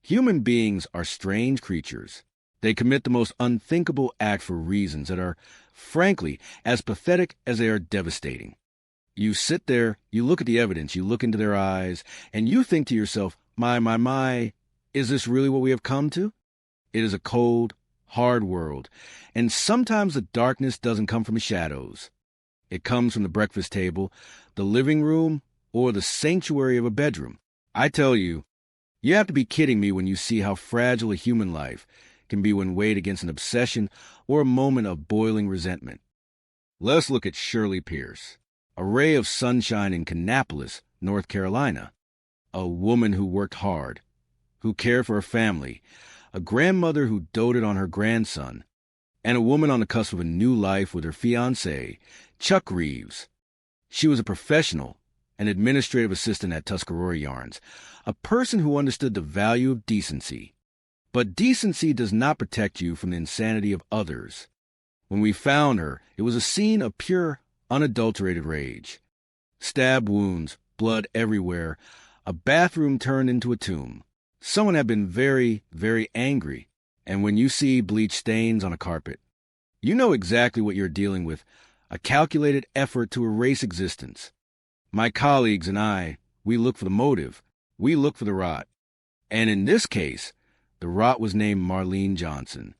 Human beings are strange creatures. They commit the most unthinkable acts for reasons that are, frankly, as pathetic as they are devastating. You sit there, you look at the evidence, you look into their eyes, and you think to yourself, my, is this really what we have come to? It is a cold, hard world, and sometimes the darkness doesn't come from the shadows. It comes from the breakfast table, the living room, or the sanctuary of a bedroom. I tell you, you have to be kidding me when you see how fragile a human life can be when weighed against an obsession or a moment of boiling resentment. Let's look at Shirley Pierce, a ray of sunshine in Kannapolis, North Carolina, a woman who worked hard, who cared for her family, a grandmother who doted on her grandson, and a woman on the cusp of a new life with her fiancé, Chuck Reeves. She was a professional, an administrative assistant at Tuscarora Yarns, a person who understood the value of decency. But decency does not protect you from the insanity of others. When we found her, it was a scene of pure, unadulterated rage. Stab wounds, blood everywhere, a bathroom turned into a tomb. Someone had been very, very angry, and when you see bleach stains on a carpet, you know exactly what you're dealing with, a calculated effort to erase existence. My colleagues and I, we look for the motive, we look for the rot. And in this case, the rot was named Marlene Johnson.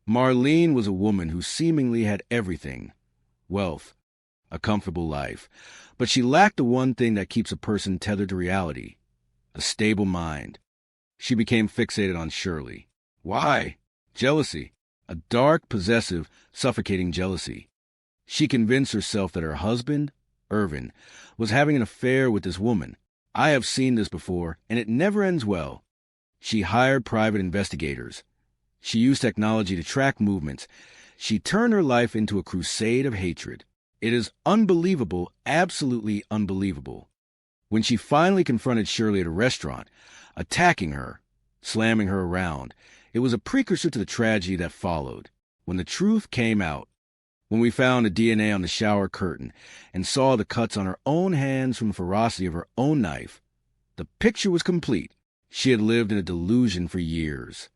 Marlene was a woman who seemingly had everything: wealth, a comfortable life, but she lacked the one thing that keeps a person tethered to reality: a stable mind. She became fixated on Shirley. Why? Jealousy. A dark, possessive, suffocating jealousy. She convinced herself that her husband, Irvin, was having an affair with this woman. I have seen this before, and it never ends well. She hired private investigators. She used technology to track movements. She turned her life into a crusade of hatred. It is unbelievable, absolutely unbelievable. When she finally confronted Shirley at a restaurant, attacking her, slamming her around, it was a precursor to the tragedy that followed. When the truth came out, when we found the DNA on the shower curtain and saw the cuts on her own hands from the ferocity of her own knife, the picture was complete. She had lived in a delusion for years,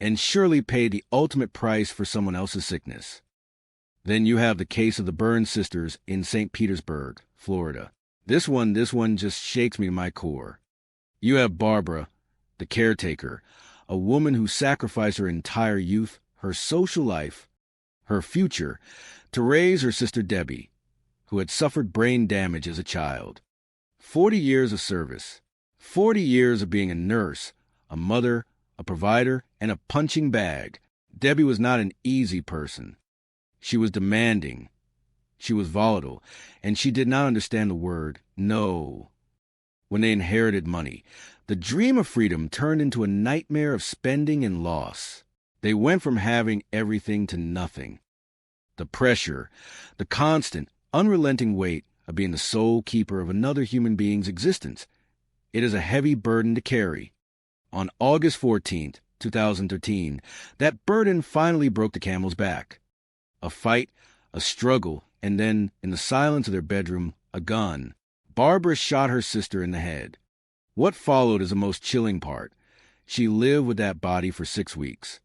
and Shirley paid the ultimate price for someone else's sickness. Then you have the case of the Burns sisters in St. Petersburg, Florida. This one just shakes me to my core. You have Barbara, the caretaker, a woman who sacrificed her entire youth, her social life, her future, to raise her sister Debbie, who had suffered brain damage as a child. 40 years of service. 40 years of being a nurse, a mother, a provider, and a punching bag. Debbie was not an easy person. She was demanding. She was volatile, and she did not understand the word no. When they inherited money, the dream of freedom turned into a nightmare of spending and loss. They went from having everything to nothing. The pressure, the constant, unrelenting weight of being the sole keeper of another human being's existence. It is a heavy burden to carry. On August 14th, 2013, that burden finally broke the camel's back. A fight, a struggle, and then, in the silence of their bedroom, a gun. Barbara shot her sister in the head. What followed is the most chilling part. She lived with that body for 6 weeks.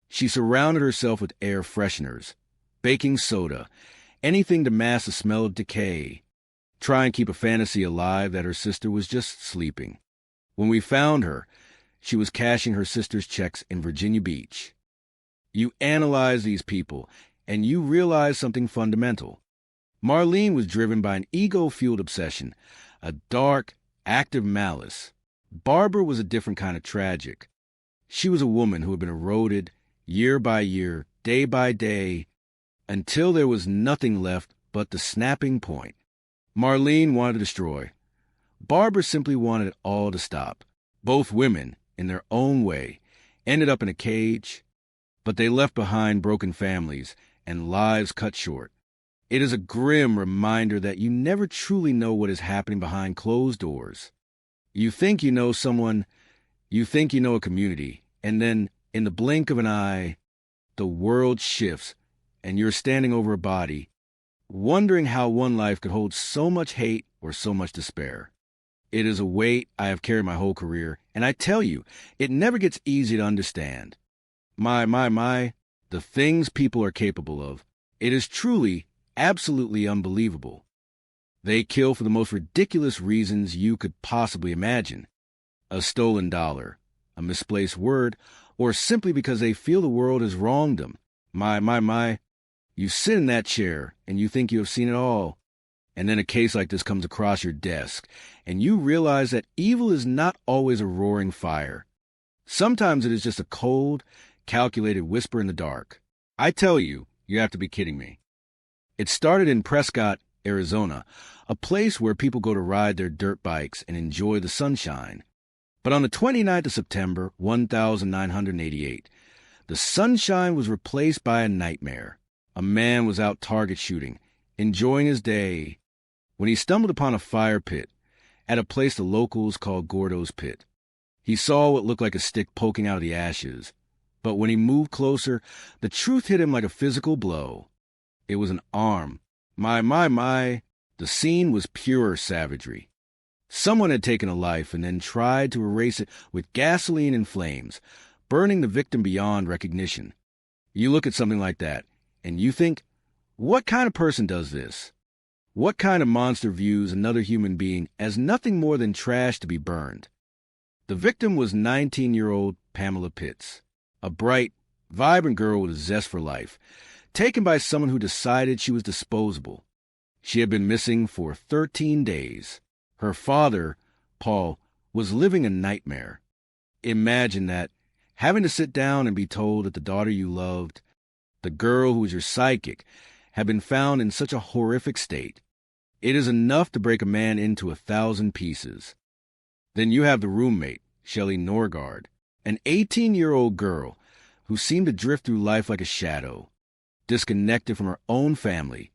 She surrounded herself with air fresheners, baking soda, anything to mask the smell of decay. Try and keep a fantasy alive that her sister was just sleeping. When we found her, she was cashing her sister's checks in Virginia Beach. You analyze these people, and you realize something fundamental. Marlene was driven by an ego-fueled obsession, a dark, active malice. Barbara was a different kind of tragic. She was a woman who had been eroded, year by year, day by day, until there was nothing left but the snapping point. Marlene wanted to destroy. Barbara simply wanted it all to stop. Both women, in their own way, ended up in a cage, but they left behind broken families and lives cut short. It is a grim reminder that you never truly know what is happening behind closed doors. You think you know someone, you think you know a community, and then, in the blink of an eye, the world shifts, and you're standing over a body, wondering how one life could hold so much hate or so much despair. It is a weight I have carried my whole career, and I tell you, it never gets easy to understand. My, the things people are capable of. It is truly, absolutely unbelievable. They kill for the most ridiculous reasons you could possibly imagine. A stolen dollar, a misplaced word, or simply because they feel the world has wronged them. My. You sit in that chair, and you think you have seen it all. And then a case like this comes across your desk, and you realize that evil is not always a roaring fire. Sometimes it is just a cold, calculated whisper in the dark. I tell you, you have to be kidding me. It started in Prescott, Arizona, a place where people go to ride their dirt bikes and enjoy the sunshine. But on the 29th of September, 1988, the sunshine was replaced by a nightmare. A man was out target shooting, enjoying his day, when he stumbled upon a fire pit at a place the locals called Gordo's Pit. He saw what looked like a stick poking out of the ashes, but when he moved closer, the truth hit him like a physical blow. It was an arm. My. The scene was pure savagery. Someone had taken a life and then tried to erase it with gasoline and flames, burning the victim beyond recognition. You look at something like that, and you think, what kind of person does this? What kind of monster views another human being as nothing more than trash to be burned? The victim was 19-year-old Pamela Pitts, a bright, vibrant girl with a zest for life, taken by someone who decided she was disposable. She had been missing for 13 days. Her father, Paul, was living a nightmare. Imagine that, having to sit down and be told that the daughter you loved, the girl who was your sidekick, had been found in such a horrific state. It is enough to break a man into 1,000 pieces. Then you have the roommate, Shelley Norgard, an 18-year-old girl who seemed to drift through life like a shadow, disconnected from her own family,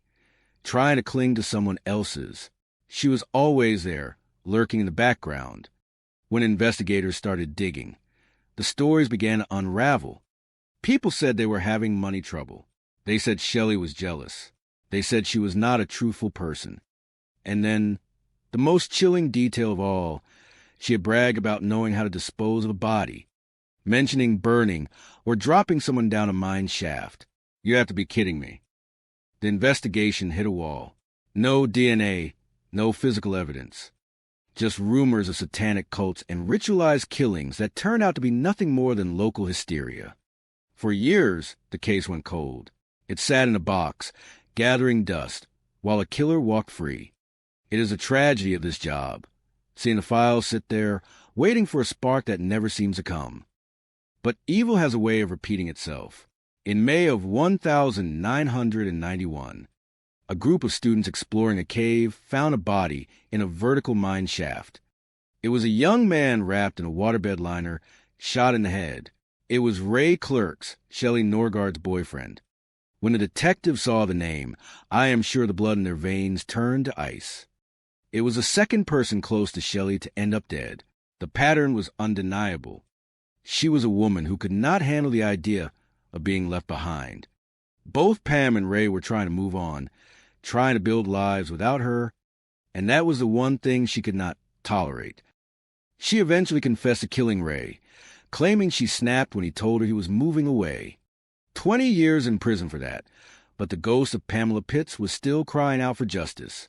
trying to cling to someone else's. She was always there, lurking in the background. When investigators started digging, the stories began to unravel. People said they were having money trouble. They said Shelley was jealous. They said she was not a truthful person. And then, the most chilling detail of all, she had bragged about knowing how to dispose of a body, mentioning burning or dropping someone down a mine shaft. You have to be kidding me. The investigation hit a wall. No DNA, no physical evidence. Just rumors of satanic cults and ritualized killings that turned out to be nothing more than local hysteria. For years, the case went cold. It sat in a box, gathering dust, while a killer walked free. It is a tragedy of this job, seeing the files sit there, waiting for a spark that never seems to come. But evil has a way of repeating itself. In May of 1991, a group of students exploring a cave found a body in a vertical mine shaft. It was a young man wrapped in a waterbed liner, shot in the head. It was Ray Clerks, Shelley Norgard's boyfriend. When the detectives saw the name, I am sure the blood in their veins turned to ice. It was the second person close to Shelley to end up dead. The pattern was undeniable. She was a woman who could not handle the idea of being left behind. Both Pam and Ray were trying to move on, trying to build lives without her, and that was the one thing she could not tolerate. She eventually confessed to killing Ray, claiming she snapped when he told her he was moving away. 20 years in prison for that, but the ghost of Pamela Pitts was still crying out for justice.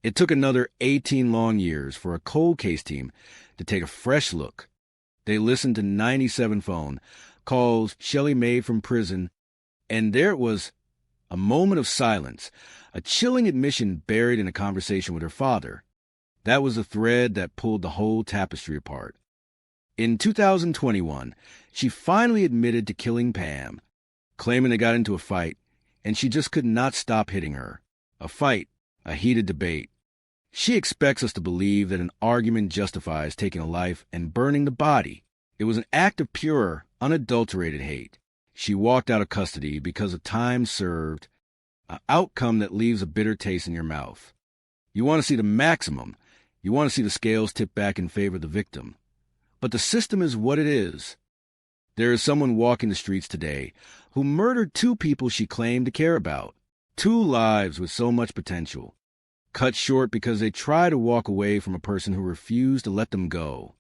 It took another 18 long years for a cold case team to take a fresh look. They listened to 97 phone calls Shelley made from prison, and there it was, a moment of silence, a chilling admission buried in a conversation with her father. That was the thread that pulled the whole tapestry apart. In 2021, she finally admitted to killing Pam, claiming they got into a fight, and she just could not stop hitting her. A fight, a heated debate. She expects us to believe that an argument justifies taking a life and burning the body. It was an act of pure, unadulterated hate. She walked out of custody because of time served, an outcome that leaves a bitter taste in your mouth. You want to see the maximum. You want to see the scales tip back in favor of the victim. But the system is what it is. There is someone walking the streets today who murdered 2 people she claimed to care about. 2 lives with so much potential. cut short because they try to walk away from a person who refused to let them go.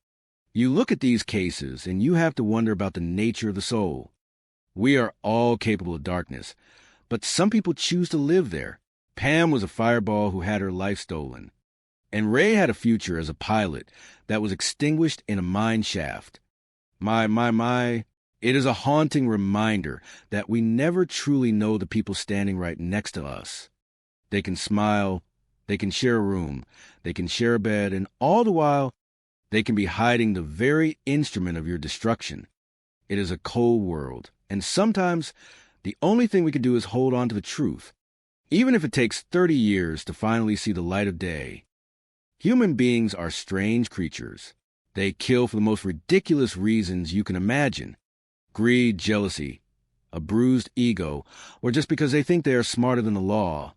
You look at these cases and you have to wonder about the nature of the soul. We are all capable of darkness, but some people choose to live there. Pam was a fireball who had her life stolen. And Ray had a future as a pilot that was extinguished in a mine shaft. My. It is a haunting reminder that we never truly know the people standing right next to us. They can smile, they can share a room, they can share a bed, and all the while, they can be hiding the very instrument of your destruction. It is a cold world, and sometimes the only thing we can do is hold on to the truth, even if it takes 30 years to finally see the light of day. Human beings are strange creatures. They kill for the most ridiculous reasons you can imagine. Greed, jealousy, a bruised ego, or just because they think they are smarter than the law.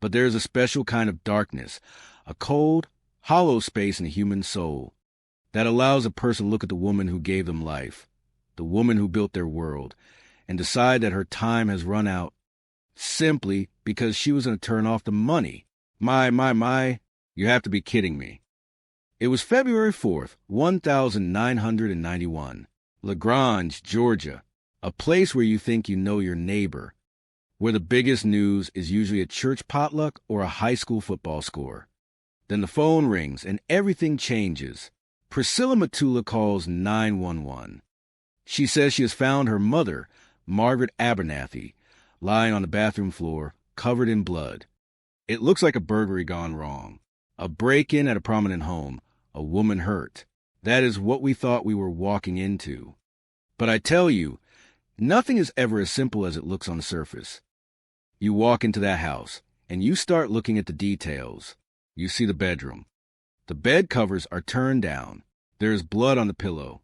But there is a special kind of darkness, a cold, hollow space in the human soul that allows a person to look at the woman who gave them life, the woman who built their world, and decide that her time has run out simply because she was going to turn off the money. My, you have to be kidding me. It was February 4th, 1991. LaGrange, Georgia, a place where you think you know your neighbor, where the biggest news is usually a church potluck or a high school football score. Then the phone rings and everything changes. Priscilla Matula calls 911. She says she has found her mother, Margaret Abernathy, lying on the bathroom floor, covered in blood. It looks like a burglary gone wrong. A break-in at a prominent home, a woman hurt. That is what we thought we were walking into. But I tell you, nothing is ever as simple as it looks on the surface. You walk into that house, and you start looking at the details. You see the bedroom. The bed covers are turned down. There is blood on the pillow.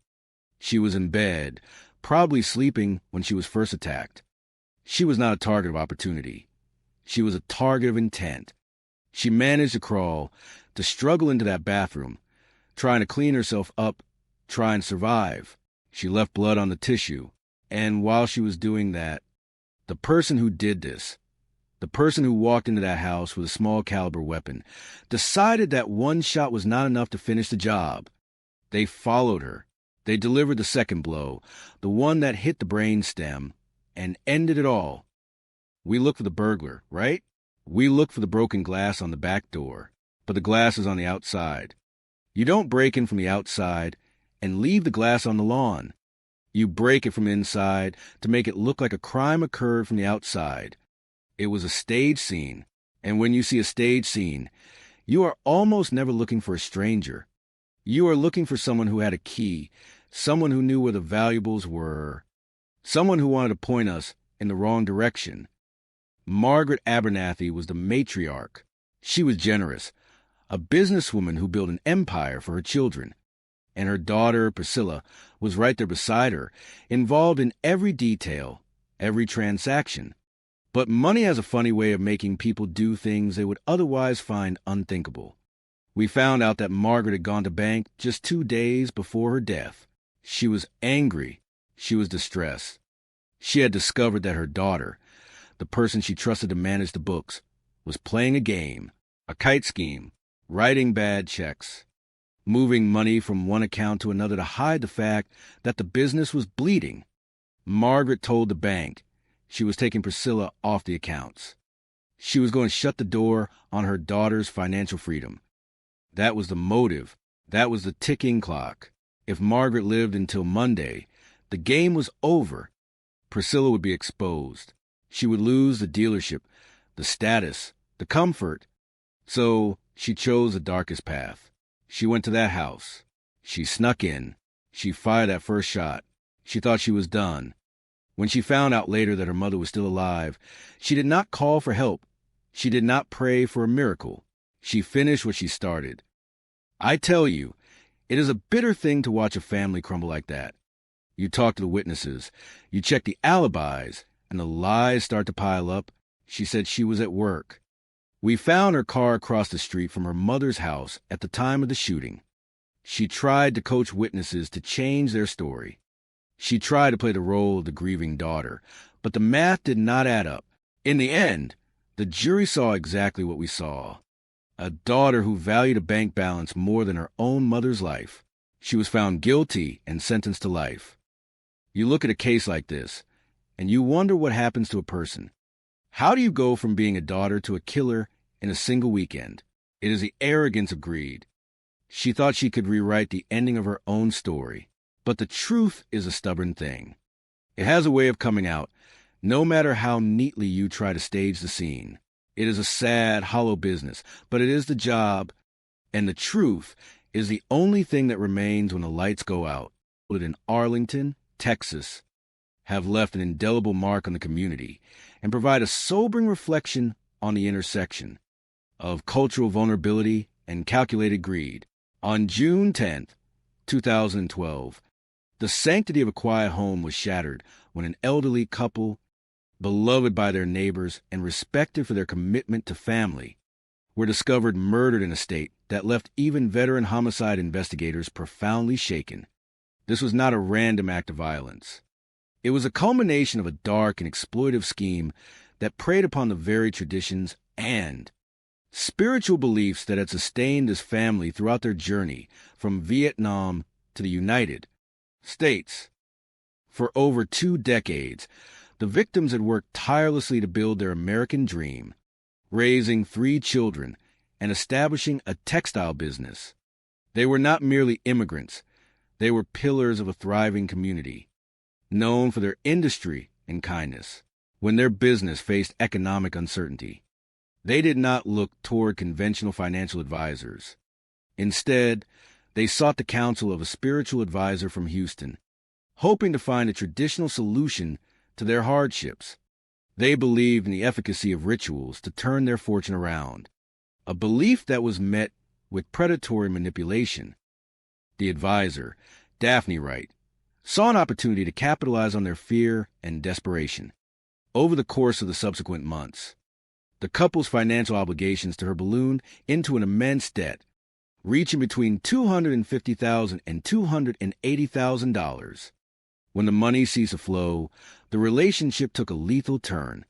She was in bed, probably sleeping when she was first attacked. She was not a target of opportunity. She was a target of intent. She managed to crawl, to struggle into that bathroom, trying to clean herself up, try and survive. She left blood on the tissue, and while she was doing that, the person who did this, the person who walked into that house with a small caliber weapon, decided that one shot was not enough to finish the job. They followed her. They delivered the second blow, the one that hit the brain stem, and ended it all. We look for the burglar, right? We look for the broken glass on the back door, but the glass is on the outside. You don't break in from the outside and leave the glass on the lawn. You break it from inside to make it look like a crime occurred from the outside. It was a stage scene, and when you see a stage scene, you are almost never looking for a stranger. You are looking for someone who had a key, someone who knew where the valuables were, someone who wanted to point us in the wrong direction. Margaret Abernathy was the matriarch. She was generous, a businesswoman who built an empire for her children. And her daughter, Priscilla, was right there beside her, involved in every detail, every transaction. But money has a funny way of making people do things they would otherwise find unthinkable. We found out that Margaret had gone to bank just 2 days before her death. She was angry. She was distressed. She had discovered that her daughter, the person she trusted to manage the books, was playing a game, a kite scheme, writing bad checks, moving money from one account to another to hide the fact that the business was bleeding. Margaret told the bank she was taking Priscilla off the accounts. She was going to shut the door on her daughter's financial freedom. That was the motive. That was the ticking clock. If Margaret lived until Monday, the game was over. Priscilla would be exposed. She would lose the dealership, the status, the comfort. So she chose the darkest path. She went to that house. She snuck in. She fired that first shot. She thought she was done. When she found out later that her mother was still alive, she did not call for help. She did not pray for a miracle. She finished what she started. I tell you, it is a bitter thing to watch a family crumble like that. You talk to the witnesses. You check the alibis, and the lies start to pile up. She said she was at work. We found her car across the street from her mother's house at the time of the shooting. She tried to coach witnesses to change their story. She tried to play the role of the grieving daughter, but the math did not add up. In the end, the jury saw exactly what we saw. a daughter who valued a bank balance more than her own mother's life. She was found guilty and sentenced to life. You look at a case like this, and you wonder what happens to a person. How do you go from being a daughter to a killer in a single weekend? It is the arrogance of greed. She thought she could rewrite the ending of her own story. But the truth is a stubborn thing. It has a way of coming out, no matter how neatly you try to stage the scene. It is a sad, hollow business, but it is the job, and the truth is the only thing that remains when the lights go out. In Arlington, Texas, have left an indelible mark on the community and provide a sobering reflection on the intersection of cultural vulnerability and calculated greed. On June 10th, 2012, the sanctity of a quiet home was shattered when an elderly couple, beloved by their neighbors and respected for their commitment to family, were discovered murdered in a state that left even veteran homicide investigators profoundly shaken. This was not a random act of violence. It was a culmination of a dark and exploitive scheme that preyed upon the very traditions and spiritual beliefs that had sustained this family throughout their journey from Vietnam to the United States. For over 2 decades, the victims had worked tirelessly to build their American dream, raising 3 children and establishing a textile business. They were not merely immigrants. They were pillars of a thriving community, known for their industry and kindness. When their business faced economic uncertainty, they did not look toward conventional financial advisors. Instead, they sought the counsel of a spiritual advisor from Houston, hoping to find a traditional solution to their hardships. They believed in the efficacy of rituals to turn their fortune around, a belief that was met with predatory manipulation. The advisor, Daphne Wright, saw an opportunity to capitalize on their fear and desperation. Over the course of the subsequent months, the couple's financial obligations to her ballooned into an immense debt, reaching between $250,000 and $280,000. When the money ceased to flow, the relationship took a lethal turn.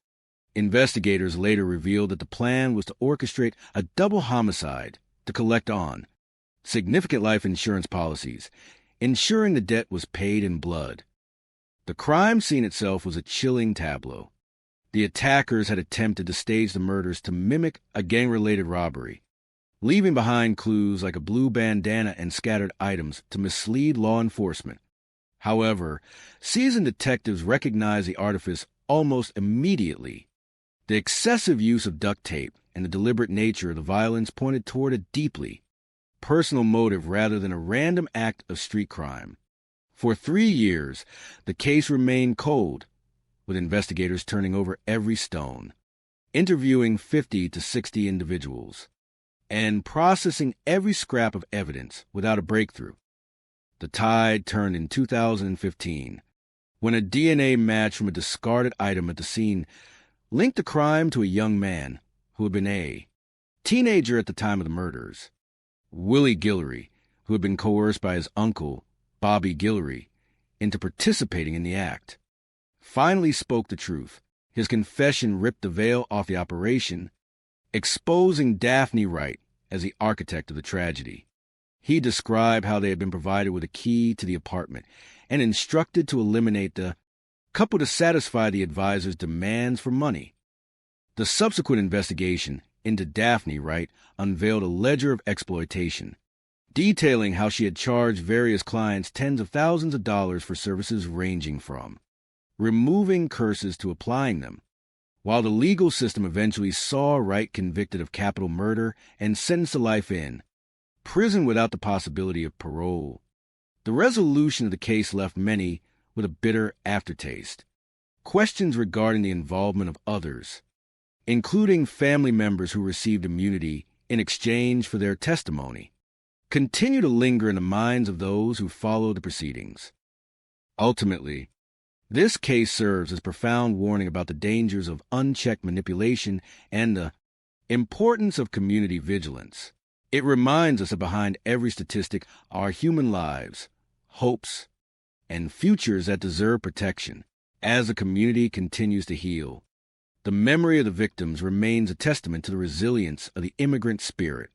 Investigators later revealed that the plan was to orchestrate a double homicide to collect on significant life insurance policies, ensuring the debt was paid in blood. The crime scene itself was a chilling tableau. The attackers had attempted to stage the murders to mimic a gang-related robbery, leaving behind clues like a blue bandana and scattered items to mislead law enforcement. However, seasoned detectives recognized the artifice almost immediately. The excessive use of duct tape and the deliberate nature of the violence pointed toward a deeply personal motive rather than a random act of street crime. For 3 years, the case remained cold, with investigators turning over every stone, interviewing 50 to 60 individuals, and processing every scrap of evidence without a breakthrough. The tide turned in 2015, when a DNA match from a discarded item at the scene linked the crime to a young man who had been a teenager at the time of the murders. Willie Guillory, who had been coerced by his uncle, Bobby Guillory, into participating in the act, finally spoke the truth. His confession ripped the veil off the operation, exposing Daphne Wright as the architect of the tragedy. He described how they had been provided with a key to the apartment and instructed to eliminate the couple to satisfy the advisor's demands for money. The subsequent investigation into Daphne Wright unveiled a ledger of exploitation, detailing how she had charged various clients tens of thousands of dollars for services ranging from removing curses to applying them. While the legal system eventually saw Wright convicted of capital murder and sentenced to life in prison without the possibility of parole, the resolution of the case left many with a bitter aftertaste. Questions regarding the involvement of others, including family members who received immunity in exchange for their testimony, continue to linger in the minds of those who followed the proceedings. Ultimately, this case serves as a profound warning about the dangers of unchecked manipulation and the importance of community vigilance. It reminds us that behind every statistic are human lives, hopes, and futures that deserve protection. As the community continues to heal, The memory of the victims remains a testament to the resilience of the immigrant spirit,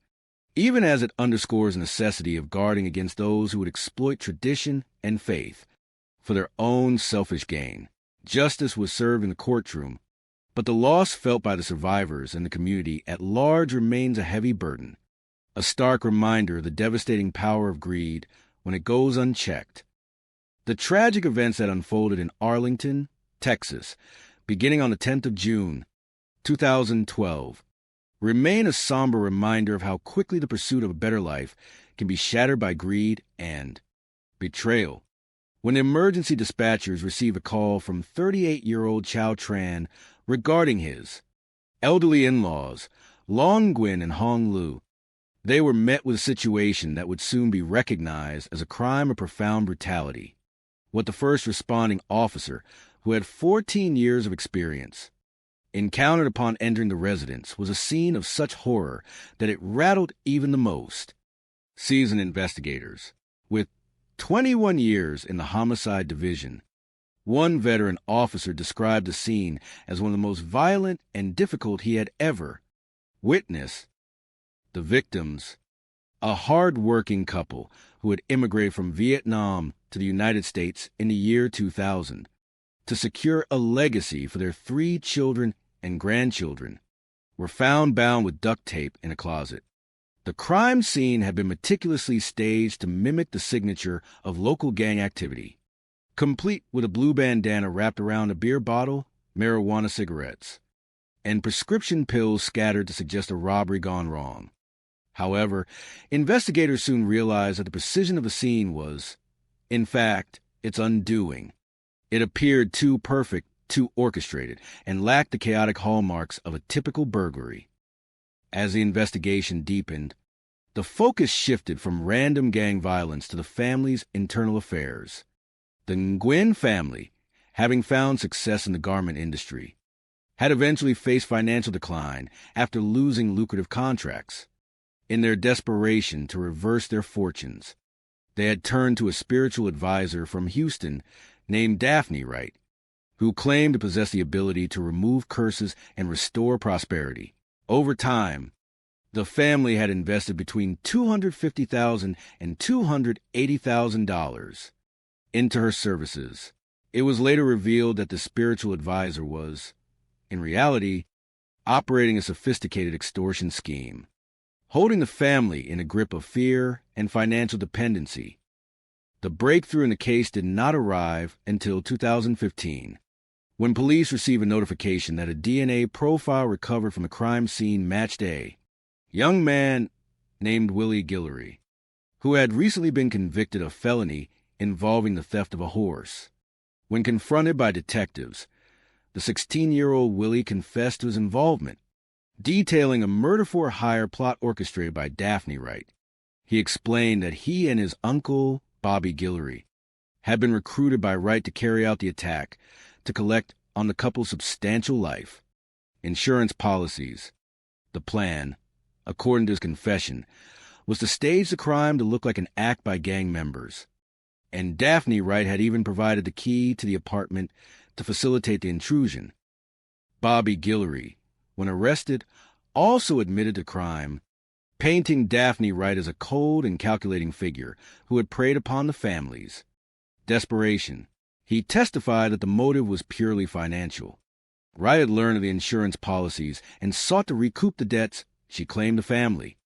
even as it underscores the necessity of guarding against those who would exploit tradition and faith for their own selfish gain. Justice was served in the courtroom, but the loss felt by the survivors and the community at large remains a heavy burden, a stark reminder of the devastating power of greed when it goes unchecked. The tragic events that unfolded in Arlington, Texas, beginning on the 10th of June, 2012, remain a somber reminder of how quickly the pursuit of a better life can be shattered by greed and betrayal. When the emergency dispatchers received a call from 38-year-old Chow Tran regarding his elderly in-laws, Long Nguyen and Hong Lu, they were met with a situation that would soon be recognized as a crime of profound brutality. What the first responding officer, who had 14 years of experience, encountered upon entering the residence was a scene of such horror that it rattled even the most seasoned investigators. With 21 years in the homicide division, one veteran officer described the scene as one of the most violent and difficult he had ever witnessed. The victims, a hard-working couple who had immigrated from Vietnam to the United States in the year 2000 to secure a legacy for their 3 children and grandchildren, were found bound with duct tape in a closet. The crime scene had been meticulously staged to mimic the signature of local gang activity, complete with a blue bandana wrapped around a beer bottle, marijuana cigarettes, and prescription pills scattered to suggest a robbery gone wrong. However, investigators soon realized that the precision of the scene was, in fact, its undoing. It appeared too perfect, too orchestrated, and lacked the chaotic hallmarks of a typical burglary. As the investigation deepened, the focus shifted from random gang violence to the family's internal affairs. The Nguyen family, having found success in the garment industry, had eventually faced financial decline after losing lucrative contracts. In their desperation to reverse their fortunes, they had turned to a spiritual advisor from Houston named Daphne Wright, who claimed to possess the ability to remove curses and restore prosperity. Over time, the family had invested between $250,000 and $280,000 into her services. It was later revealed that the spiritual advisor was, in reality, operating a sophisticated extortion scheme, holding the family in a grip of fear and financial dependency. The breakthrough in the case did not arrive until 2015, when police received a notification that a DNA profile recovered from the crime scene matched a young man named Willie Guillory, who had recently been convicted of felony involving the theft of a horse. When confronted by detectives, the 16-year-old Willie confessed to his involvement, detailing a murder-for-hire plot orchestrated by Daphne Wright. He explained that he and his uncle, Bobby Guillory, had been recruited by Wright to carry out the attack to collect on the couple's substantial life insurance policies. The plan, according to his confession, was to stage the crime to look like an act by gang members. And Daphne Wright had even provided the key to the apartment to facilitate the intrusion. Bobby Guillory, when arrested, also admitted to crime, painting Daphne Wright as a cold and calculating figure who had preyed upon the family's desperation. He testified that the motive was purely financial. Wright had learned of the insurance policies and sought to recoup the debts she claimed the family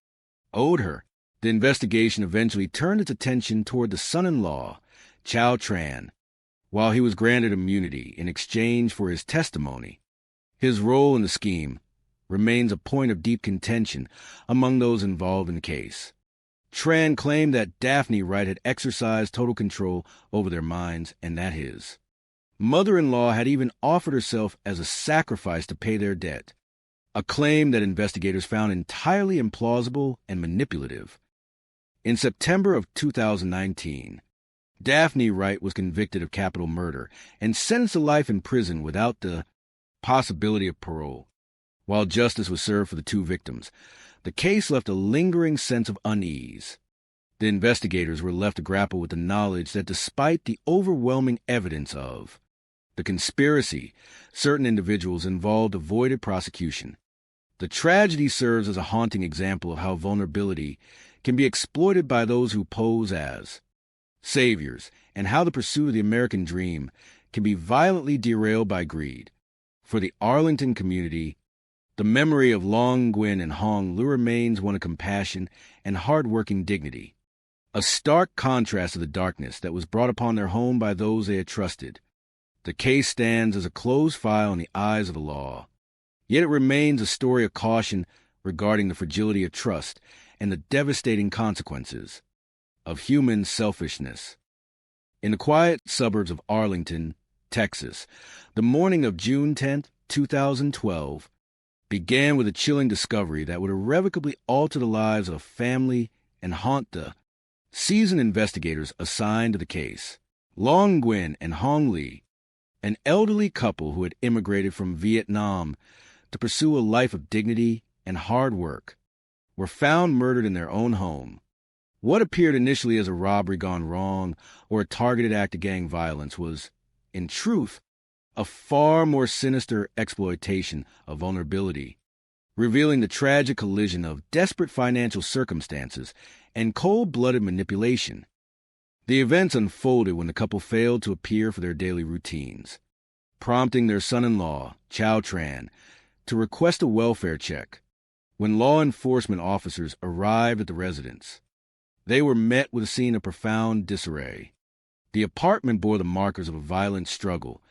owed her. The investigation eventually turned its attention toward the son-in-law, Chow Tran, while he was granted immunity in exchange for his testimony. His role in the scheme remains a point of deep contention among those involved in the case. Tran claimed that Daphne Wright had exercised total control over their minds and that his mother-in-law had even offered herself as a sacrifice to pay their debt, a claim that investigators found entirely implausible and manipulative. In September of 2019, Daphne Wright was convicted of capital murder and sentenced to life in prison without the possibility of parole. While justice was served for the 2 victims, the case left a lingering sense of unease. The investigators were left to grapple with the knowledge that despite the overwhelming evidence of The conspiracy, certain individuals involved avoided prosecution. The tragedy serves as a haunting example of how vulnerability can be exploited by those who pose as saviors, and how the pursuit of the American dream can be violently derailed by greed. For the Arlington community, the memory of Long Nguyen and Hong Lu remains one of compassion and hard-working dignity, a stark contrast to the darkness that was brought upon their home by those they had trusted. The case stands as a closed file in the eyes of the law, yet it remains a story of caution regarding the fragility of trust and the devastating consequences of human selfishness. In the quiet suburbs of Arlington, Texas, the morning of June 10, 2012, began with a chilling discovery that would irrevocably alter the lives of a family and haunt the seasoned investigators assigned to the case. Long Nguyen and Hong Lee, an elderly couple who had immigrated from Vietnam to pursue a life of dignity and hard work, were found murdered in their own home. What appeared initially as a robbery gone wrong or a targeted act of gang violence was, in truth, a far more sinister exploitation of vulnerability, revealing the tragic collision of desperate financial circumstances and cold-blooded manipulation. The events unfolded when the couple failed to appear for their daily routines, prompting their son-in-law, Chow Tran, to request a welfare check. When law enforcement officers arrived at the residence, they were met with a scene of profound disarray. The apartment bore the markers of a violent struggle,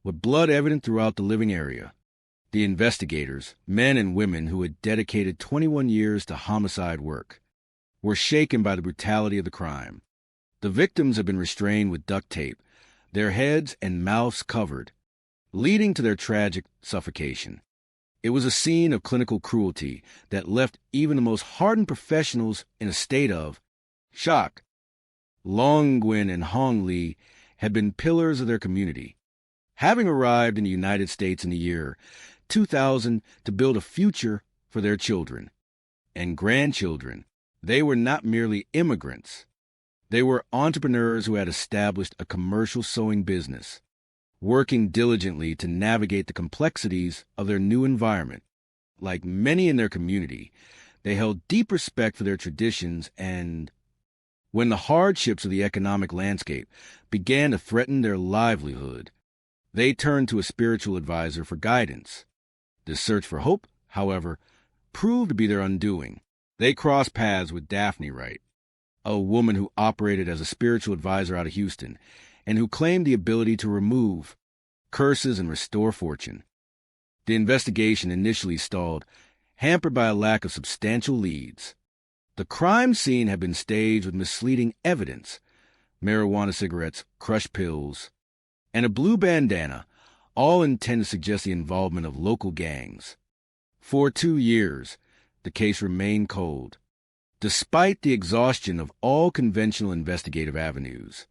with blood evident throughout the living area. The investigators, men and women who had dedicated 21 years to homicide work, were shaken by the brutality of the crime. The victims had been restrained with duct tape, their heads and mouths covered, leading to their tragic suffocation. It was a scene of clinical cruelty that left even the most hardened professionals in a state of shock. Long Nguyen and Hong Lee had been pillars of their community, having arrived in the United States in the year 2000 to build a future for their children and grandchildren. They were not merely immigrants. They were entrepreneurs who had established a commercial sewing business, working diligently to navigate the complexities of their new environment. Like many in their community, they held deep respect for their traditions, and when the hardships of the economic landscape began to threaten their livelihood, they turned to a spiritual advisor for guidance. This search for hope, however, proved to be their undoing. They crossed paths with Daphne Wright, a woman who operated as a spiritual advisor out of Houston and who claimed the ability to remove curses and restore fortune. The investigation initially stalled, hampered by a lack of substantial leads. The crime scene had been staged with misleading evidence: marijuana cigarettes, crushed pills, and a blue bandana, all intended to suggest the involvement of local gangs. For 2 years, the case remained cold, despite the exhaustion of all conventional investigative avenues.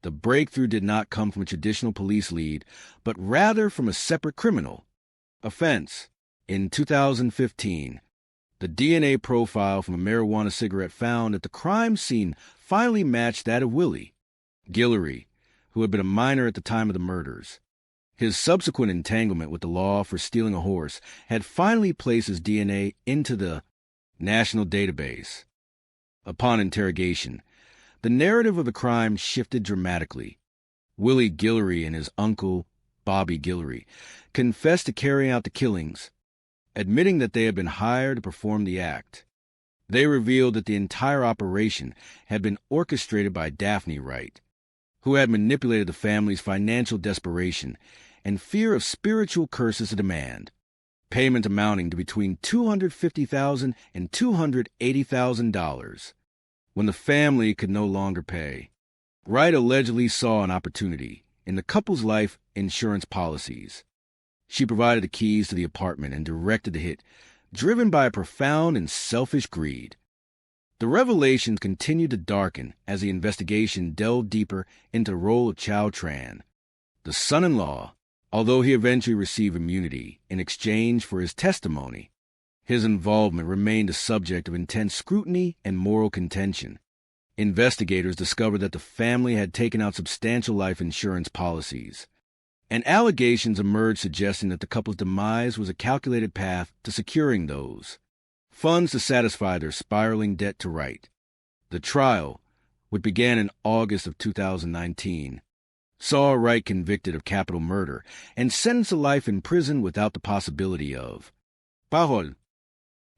The breakthrough did not come from a traditional police lead, but rather from a separate criminal offense. In 2015, the DNA profile from a marijuana cigarette found at the crime scene finally matched that of Willie Guillory, who had been a minor at the time of the murders. His subsequent entanglement with the law for stealing a horse had finally placed his DNA into the national database. Upon interrogation, the narrative of the crime shifted dramatically. Willie Guillory and his uncle, Bobby Guillory, confessed to carrying out the killings, admitting that they had been hired to perform the act. They revealed that the entire operation had been orchestrated by Daphne Wright, who had manipulated the family's financial desperation and fear of spiritual curses to demand payment amounting to between $250,000 and $280,000. When the family could no longer pay, Wright allegedly saw an opportunity in the couple's life insurance policies. She provided the keys to the apartment and directed the hit, driven by a profound and selfish greed. The revelations continued to darken as the investigation delved deeper into the role of Chow Tran, the son-in-law. Although he eventually received immunity in exchange for his testimony, his involvement remained a subject of intense scrutiny and moral contention. Investigators discovered that the family had taken out substantial life insurance policies and allegations emerged suggesting that the couple's demise was a calculated path to securing those funds to satisfy their spiraling debt to Wright. The trial, which began in August of 2019, saw Wright convicted of capital murder and sentenced to life in prison without the possibility of parole.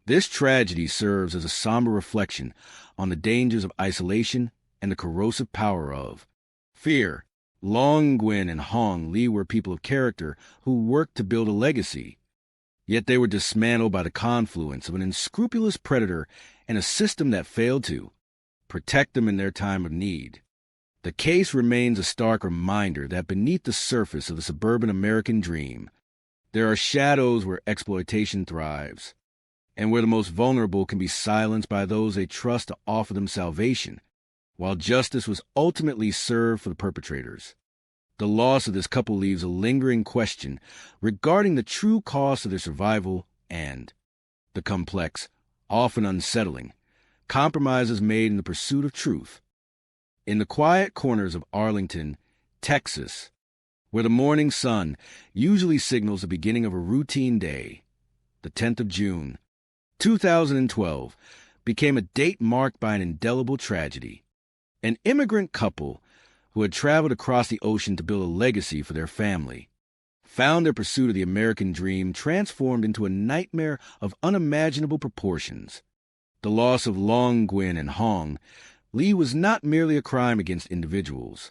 This tragedy serves as a somber reflection on the dangers of isolation and the corrosive power of fear. Long, Nguyen, and Hong Lee were people of character who worked to build a legacy, yet they were dismantled by the confluence of an unscrupulous predator and a system that failed to protect them in their time of need. The case remains a stark reminder that beneath the surface of the suburban American dream, there are shadows where exploitation thrives, and where the most vulnerable can be silenced by those they trust to offer them salvation, while justice was ultimately served for the perpetrators. The loss of this couple leaves a lingering question regarding the true cost of their survival and the complex, often unsettling, compromises made in the pursuit of truth. In the quiet corners of Arlington, Texas, where the morning sun usually signals the beginning of a routine day, the 10th of June, 2012, became a date marked by an indelible tragedy. An immigrant couple who had traveled across the ocean to build a legacy for their family found their pursuit of the American dream transformed into a nightmare of unimaginable proportions. The loss of Long, Nguyen, and Hong Lee was not merely a crime against individuals,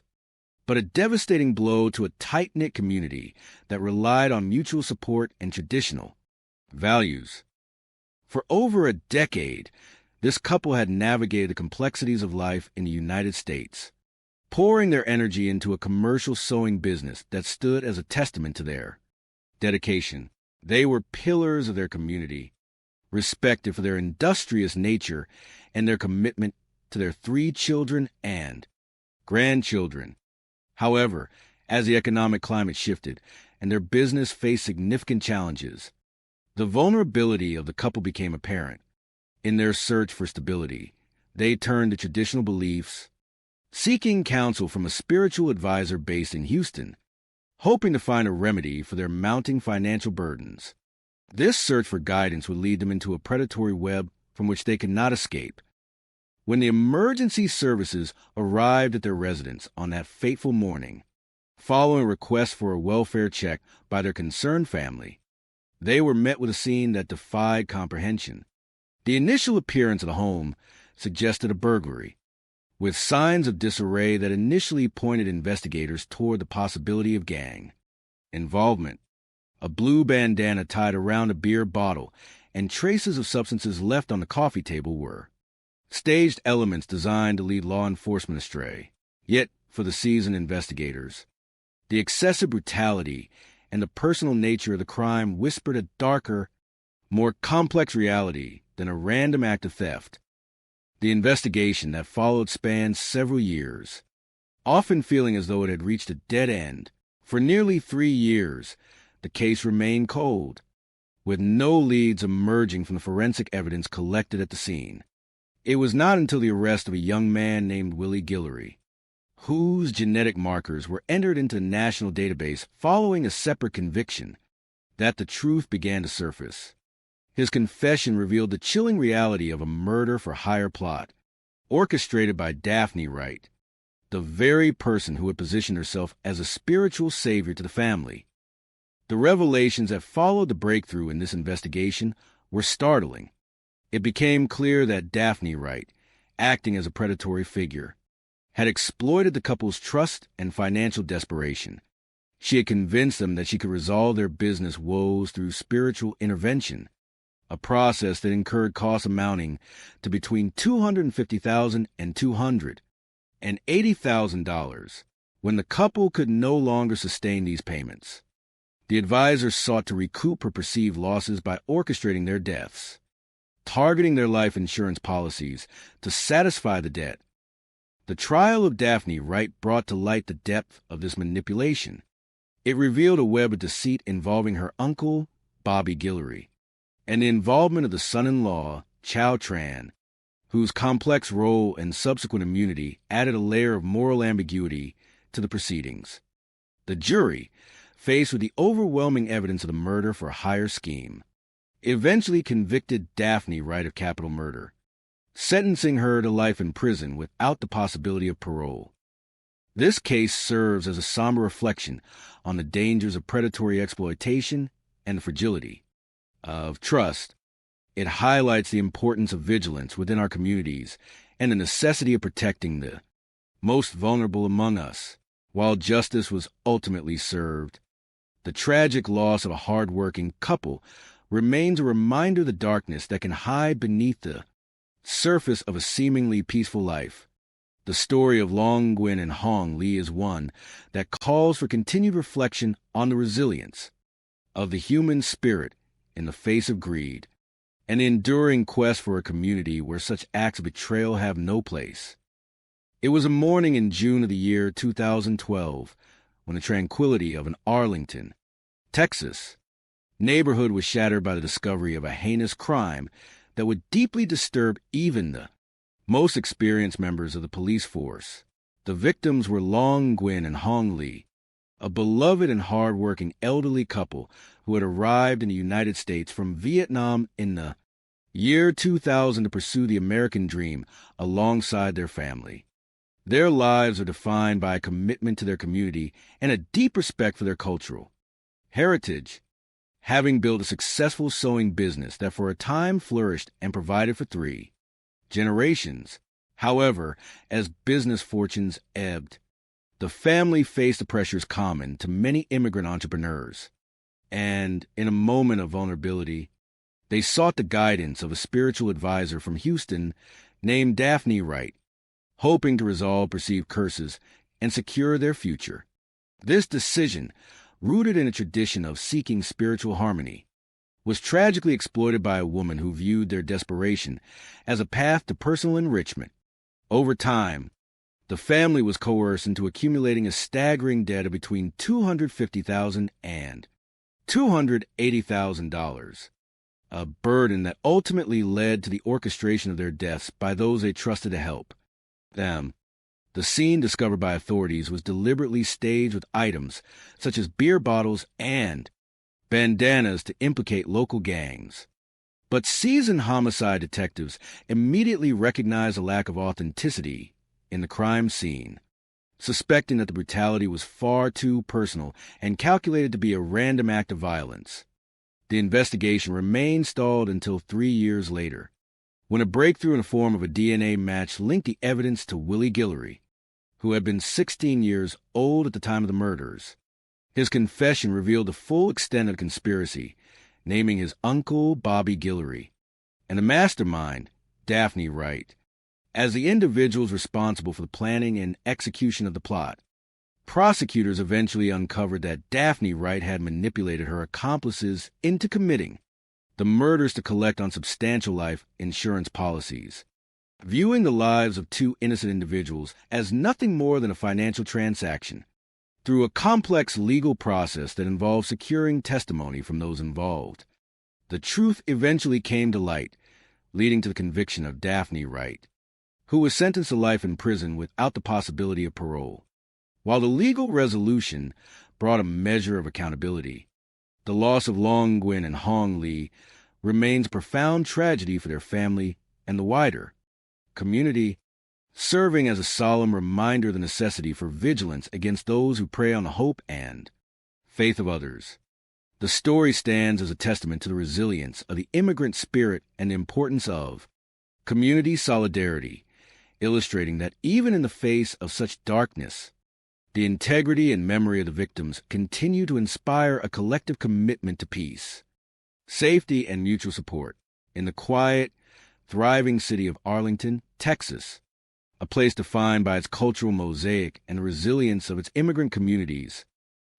but a devastating blow to a tight-knit community that relied on mutual support and traditional values. For over a decade, this couple had navigated the complexities of life in the United States, pouring their energy into a commercial sewing business that stood as a testament to their dedication. They were pillars of their community, respected for their industrious nature and their commitment to their 3 children and grandchildren. However, as the economic climate shifted and their business faced significant challenges, the vulnerability of the couple became apparent. In their search for stability, they turned to traditional beliefs, seeking counsel from a spiritual advisor based in Houston, hoping to find a remedy for their mounting financial burdens. This search for guidance would lead them into a predatory web from which they could not escape. When the emergency services arrived at their residence on that fateful morning, following a request for a welfare check by their concerned family, they were met with a scene that defied comprehension. The initial appearance of the home suggested a burglary, with signs of disarray that initially pointed investigators toward the possibility of gang involvement. A blue bandana tied around a beer bottle and traces of substances left on the coffee table were staged elements designed to lead law enforcement astray. Yet, for the seasoned investigators, the excessive brutality and the personal nature of the crime whispered a darker, more complex reality than a random act of theft. The investigation that followed spanned several years, often feeling as though it had reached a dead end. For nearly 3 years, the case remained cold, with no leads emerging from the forensic evidence collected at the scene. It was not until the arrest of a young man named Willie Guillory, whose genetic markers were entered into the national database following a separate conviction, that the truth began to surface. His confession revealed the chilling reality of a murder-for-hire plot, orchestrated by Daphne Wright, the very person who had positioned herself as a spiritual savior to the family. The revelations that followed the breakthrough in this investigation were startling. It became clear that Daphne Wright, acting as a predatory figure, had exploited the couple's trust and financial desperation. She had convinced them that she could resolve their business woes through spiritual intervention, a process that incurred costs amounting to between $250,000 and $280,000 when the couple could no longer sustain these payments. The advisors sought to recoup her perceived losses by orchestrating their deaths, targeting their life insurance policies to satisfy the debt. The trial of Daphne Wright brought to light the depth of this manipulation. It revealed a web of deceit involving her uncle, Bobby Guillory, and the involvement of the son-in-law, Chow Tran, whose complex role and subsequent immunity added a layer of moral ambiguity to the proceedings. The jury, faced with the overwhelming evidence of the murder for a higher scheme, eventually convicted Daphne Wright of capital murder, sentencing her to life in prison without the possibility of parole. This case serves as a somber reflection on the dangers of predatory exploitation and the fragility of trust. It highlights the importance of vigilance within our communities and the necessity of protecting the most vulnerable among us. While justice was ultimately served, the tragic loss of a hard-working couple remains a reminder of the darkness that can hide beneath the surface of a seemingly peaceful life. The story of Long Nguyen and Hong Lee is one that calls for continued reflection on the resilience of the human spirit in the face of greed, an enduring quest for a community where such acts of betrayal have no place. It was a morning in June of the year 2012 when the tranquility of an Arlington, Texas, neighborhood was shattered by the discovery of a heinous crime that would deeply disturb even the most experienced members of the police force. The victims were Long Nguyen and Hong Lee, a beloved and hard-working elderly couple who had arrived in the United States from Vietnam in the year 2000 to pursue the American dream alongside their family. Their lives are defined by a commitment to their community and a deep respect for their cultural heritage, having built a successful sewing business that for a time flourished and provided for 3 generations. However, as business fortunes ebbed, the family faced the pressures common to many immigrant entrepreneurs, and in a moment of vulnerability, they sought the guidance of a spiritual advisor from Houston named Daphne Wright, hoping to resolve perceived curses and secure their future. This decision, rooted in a tradition of seeking spiritual harmony, was tragically exploited by a woman who viewed their desperation as a path to personal enrichment. Over time, the family was coerced into accumulating a staggering debt of between $250,000 and $280,000, a burden that ultimately led to the orchestration of their deaths by those they trusted to help them. The scene discovered by authorities was deliberately staged with items such as beer bottles and bandanas to implicate local gangs. But seasoned homicide detectives immediately recognized a lack of authenticity in the crime scene, suspecting that the brutality was far too personal and calculated to be a random act of violence. The investigation remained stalled until 3 years later, when a breakthrough in the form of a DNA match linked the evidence to Willie Guillory, who had been 16 years old at the time of the murders. His confession revealed the full extent of the conspiracy, naming his uncle Bobby Guillory and the mastermind, Daphne Wright, as the individuals responsible for the planning and execution of the plot. Prosecutors eventually uncovered that Daphne Wright had manipulated her accomplices into committing the murders to collect on substantial life insurance policies, viewing the lives of 2 innocent individuals as nothing more than a financial transaction. Through a complex legal process that involved securing testimony from those involved, the truth eventually came to light, leading to the conviction of Daphne Wright, who was sentenced to life in prison without the possibility of parole. While the legal resolution brought a measure of accountability, the loss of Long Nguyen and Hong Lee remains a profound tragedy for their family and the wider community, serving as a solemn reminder of the necessity for vigilance against those who prey on the hope and faith of others. The story stands as a testament to the resilience of the immigrant spirit and the importance of community solidarity, illustrating that even in the face of such darkness, the integrity and memory of the victims continue to inspire a collective commitment to peace, safety, and mutual support. In the quiet, thriving city of Arlington, Texas, a place defined by its cultural mosaic and the resilience of its immigrant communities,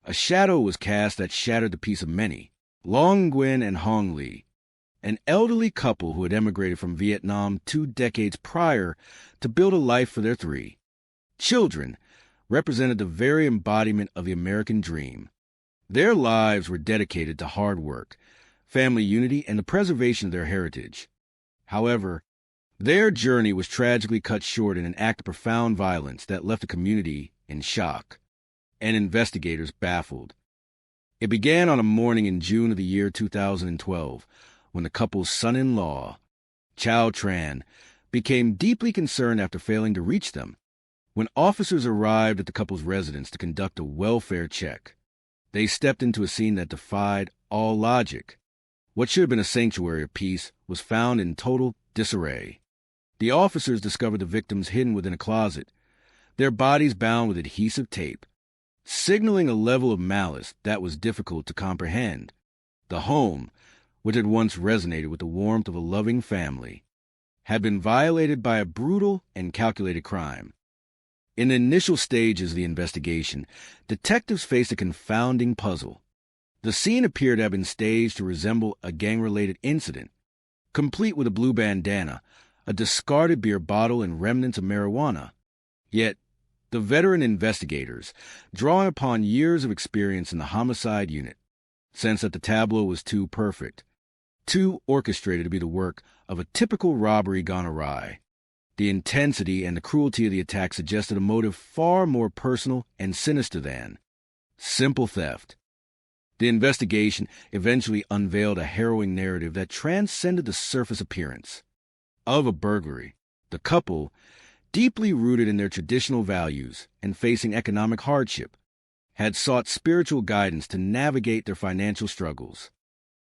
a shadow was cast that shattered the peace of many. Long Nguyen and Hong Lee, an elderly couple who had emigrated from Vietnam 2 decades prior to build a life for their 3 children, represented the very embodiment of the American dream. Their lives were dedicated to hard work, family unity, and the preservation of their heritage. However, their journey was tragically cut short in an act of profound violence that left the community in shock and investigators baffled. It began on a morning in June of the year 2012, when the couple's son-in-law, Chow Tran, became deeply concerned after failing to reach them. When officers arrived at the couple's residence to conduct a welfare check, they stepped into a scene that defied all logic. What should have been a sanctuary of peace was found in total disarray. The officers discovered the victims hidden within a closet, their bodies bound with adhesive tape, signaling a level of malice that was difficult to comprehend. The home, which had once resonated with the warmth of a loving family, had been violated by a brutal and calculated crime. In the initial stages of the investigation, detectives faced a confounding puzzle. The scene appeared to have been staged to resemble a gang-related incident, complete with a blue bandana, a discarded beer bottle, and remnants of marijuana. Yet, the veteran investigators, drawing upon years of experience in the homicide unit, sensed that the tableau was too perfect, too orchestrated to be the work of a typical robbery gone awry. The intensity and the cruelty of the attack suggested a motive far more personal and sinister than simple theft. The investigation eventually unveiled a harrowing narrative that transcended the surface appearance of a burglary. The couple, deeply rooted in their traditional values and facing economic hardship, had sought spiritual guidance to navigate their financial struggles.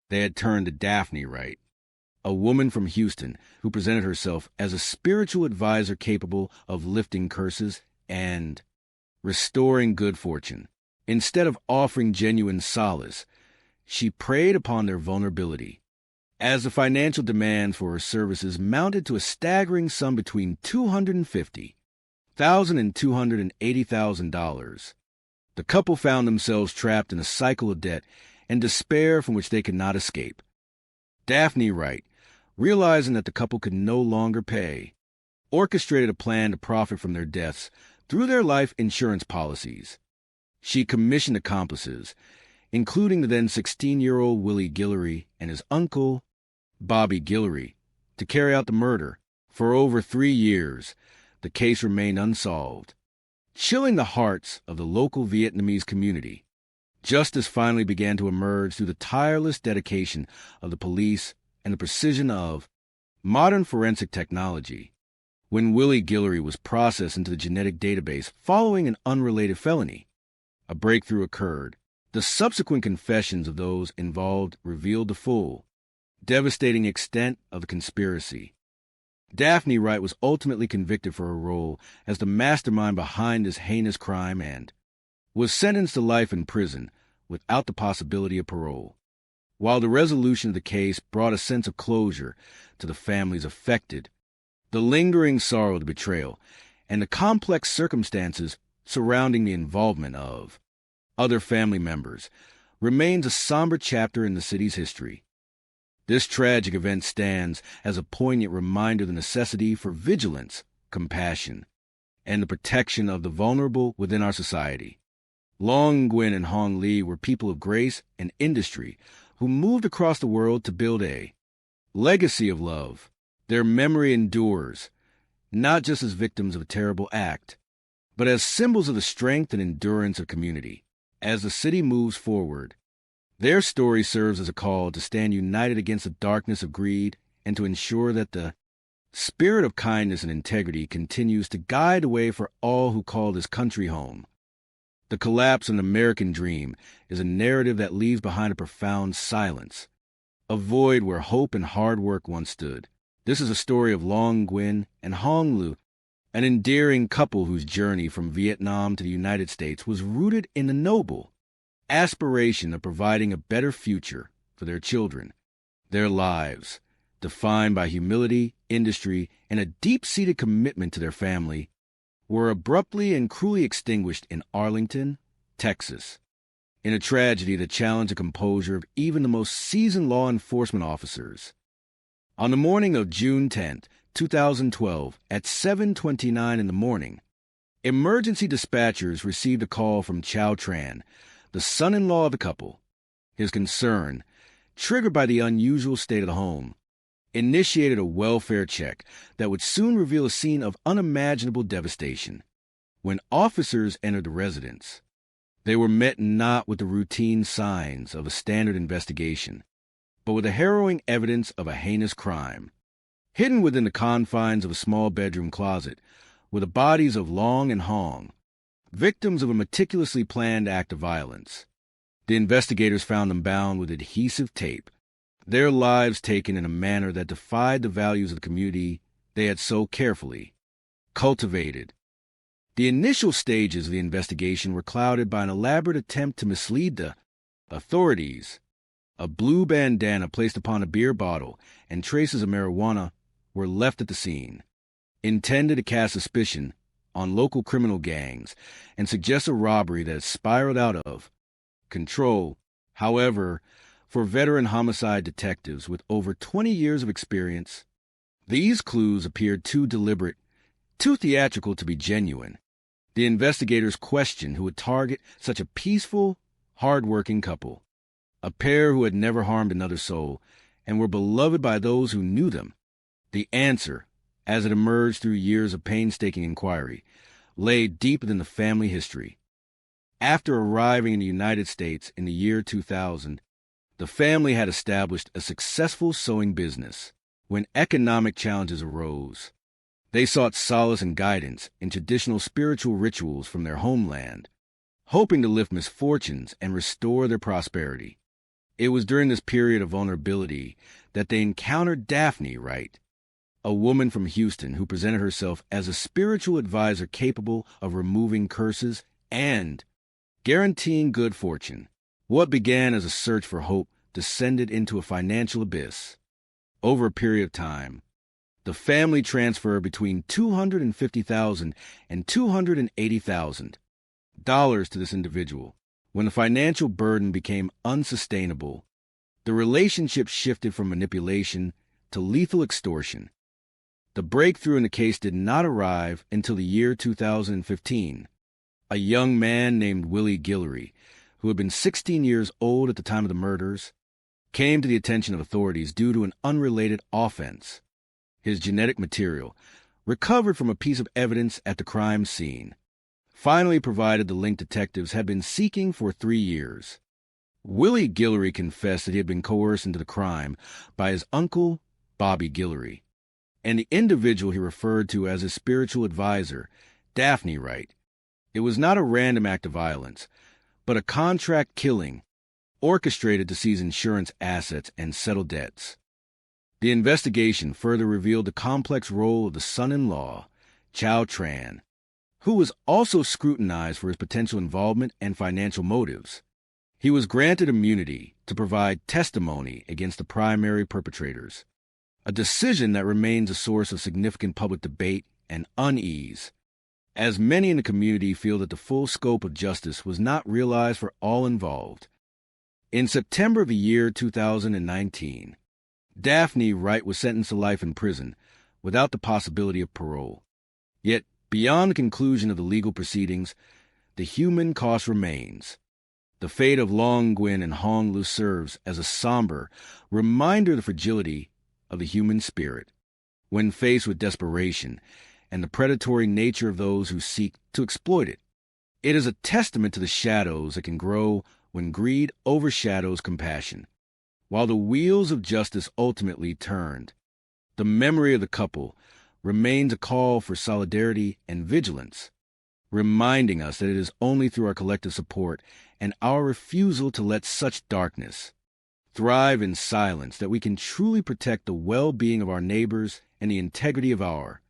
They had turned to Daphne Wright, a woman from Houston who presented herself as a spiritual advisor capable of lifting curses and restoring good fortune. Instead of offering genuine solace, she preyed upon their vulnerability. As the financial demand for her services mounted to a staggering sum between $250,000 and $280,000, the couple found themselves trapped in a cycle of debt and despair from which they could not escape. Daphne Wright, realizing that the couple could no longer pay, orchestrated a plan to profit from their deaths through their life insurance policies. She commissioned accomplices, including the then 16-year-old Willie Guillory and his uncle, Bobby Guillory, to carry out the murder. For over 3 years, the case remained unsolved, chilling the hearts of the local Vietnamese community. Justice finally began to emerge through the tireless dedication of the police and the precision of modern forensic technology. When Willie Guillory was processed into the genetic database following an unrelated felony, a breakthrough occurred. The subsequent confessions of those involved revealed the full, devastating extent of the conspiracy. Daphne Wright was ultimately convicted for her role as the mastermind behind this heinous crime and was sentenced to life in prison without the possibility of parole. While the resolution of the case brought a sense of closure to the families affected, the lingering sorrow of the betrayal and the complex circumstances surrounding the involvement of other family members remains a somber chapter in the city's history. This tragic event stands as a poignant reminder of the necessity for vigilance, compassion, and the protection of the vulnerable within our society. Long Nguyen and Hong Lee were people of grace and industry who moved across the world to build a legacy of love. Their memory endures, not just as victims of a terrible act, but as symbols of the strength and endurance of community. As the city moves forward, their story serves as a call to stand united against the darkness of greed and to ensure that the spirit of kindness and integrity continues to guide the way for all who call this country home. The collapse of an American dream is a narrative that leaves behind a profound silence, a void where hope and hard work once stood. This is a story of Long Nguyen and Hong Lu, an endearing couple whose journey from Vietnam to the United States was rooted in the noble aspiration of providing a better future for their children. Their lives, defined by humility, industry, and a deep-seated commitment to their family, were abruptly and cruelly extinguished in Arlington, Texas, in a tragedy that challenged the composure of even the most seasoned law enforcement officers. On the morning of June 10, 2012, at 7:29 in the morning, emergency dispatchers received a call from Chow Tran, the son-in-law of the couple. His concern, triggered by the unusual state of the home, initiated a welfare check that would soon reveal a scene of unimaginable devastation. When officers entered the residence, They were met not with the routine signs of a standard investigation, but with the harrowing evidence of a heinous crime. Hidden within the confines of a small bedroom closet were the bodies of Long and Hong, victims of a meticulously planned act of violence. The investigators found them bound with adhesive tape, their lives taken in a manner that defied the values of the community they had so carefully cultivated. The initial stages of the investigation were clouded by an elaborate attempt to mislead the authorities. A blue bandana placed upon a beer bottle and traces of marijuana were left at the scene, intended to cast suspicion on local criminal gangs and suggest a robbery that had spiraled out of control. However, for veteran homicide detectives with over 20 years of experience, these clues appeared too deliberate, too theatrical to be genuine. The investigators questioned who would target such a peaceful, hard-working couple, a pair who had never harmed another soul and were beloved by those who knew them. The answer, as it emerged through years of painstaking inquiry, lay deep within the family history. After arriving in the United States in the year 2000, the family had established a successful sewing business. When economic challenges arose, they sought solace and guidance in traditional spiritual rituals from their homeland, hoping to lift misfortunes and restore their prosperity. It was during this period of vulnerability that they encountered Daphne Wright, a woman from Houston who presented herself as a spiritual advisor capable of removing curses and guaranteeing good fortune. What began as a search for hope descended into a financial abyss. Over a period of time, the family transferred between $250,000 and $280,000 to this individual. When the financial burden became unsustainable, the relationship shifted from manipulation to lethal extortion. The breakthrough in the case did not arrive until the year 2015. A young man named Willie Guillory, who had been 16 years old at the time of the murders, came to the attention of authorities due to an unrelated offense. His genetic material, recovered from a piece of evidence at the crime scene, finally provided the link detectives had been seeking for 3 years. Willie Guillory confessed that he had been coerced into the crime by his uncle, Bobby Guillory, and the individual he referred to as his spiritual advisor, Daphne Wright. It was not a random act of violence, but a contract killing orchestrated to seize insurance assets and settle debts. The investigation further revealed the complex role of the son-in-law, Chow Tran, who was also scrutinized for his potential involvement and financial motives. He was granted immunity to provide testimony against the primary perpetrators, a decision that remains a source of significant public debate and unease, as many in the community feel that the full scope of justice was not realized for all involved. In September of the year 2019, Daphne Wright was sentenced to life in prison without the possibility of parole. Yet, beyond the conclusion of the legal proceedings, the human cost remains. The fate of Long Nguyen and Hong Lu serves as a somber reminder of the fragility of the human spirit when faced with desperation and the predatory nature of those who seek to exploit it. It is a testament to the shadows that can grow when greed overshadows compassion. While the wheels of justice ultimately turned, the memory of the couple remains a call for solidarity and vigilance, reminding us that it is only through our collective support and our refusal to let such darkness thrive in silence that we can truly protect the well-being of our neighbors and the integrity of our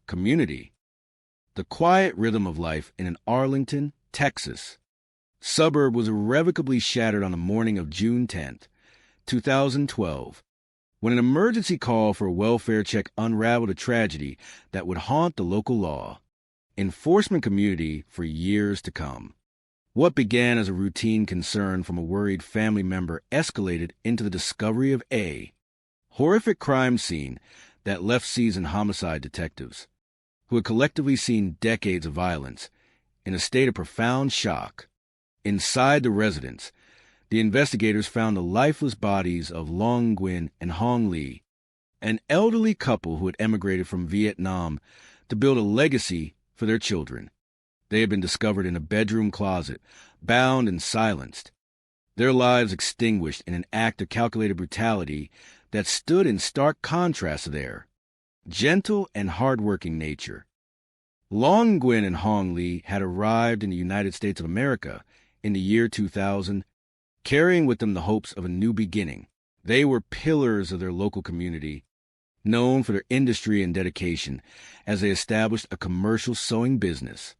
community. The quiet rhythm of life in an Arlington, Texas suburb was irrevocably shattered on the morning of June 10th, 2012, when an emergency call for a welfare check unraveled a tragedy that would haunt the local law enforcement community for years to come. What began as a routine concern from a worried family member escalated into the discovery of a horrific crime scene that left seasoned homicide detectives, who had collectively seen decades of violence, in a state of profound shock. Inside the residence, the investigators found the lifeless bodies of Long Nguyen and Hong Lee, an elderly couple who had emigrated from Vietnam to build a legacy for their children. They had been discovered in a bedroom closet, bound and silenced, their lives extinguished in an act of calculated brutality that stood in stark contrast to their gentle and hard-working nature. Long Nguyen and Hong Lee had arrived in the United States of America in the year 2000, carrying with them the hopes of a new beginning. They were pillars of their local community, known for their industry and dedication, as they established a commercial sewing business.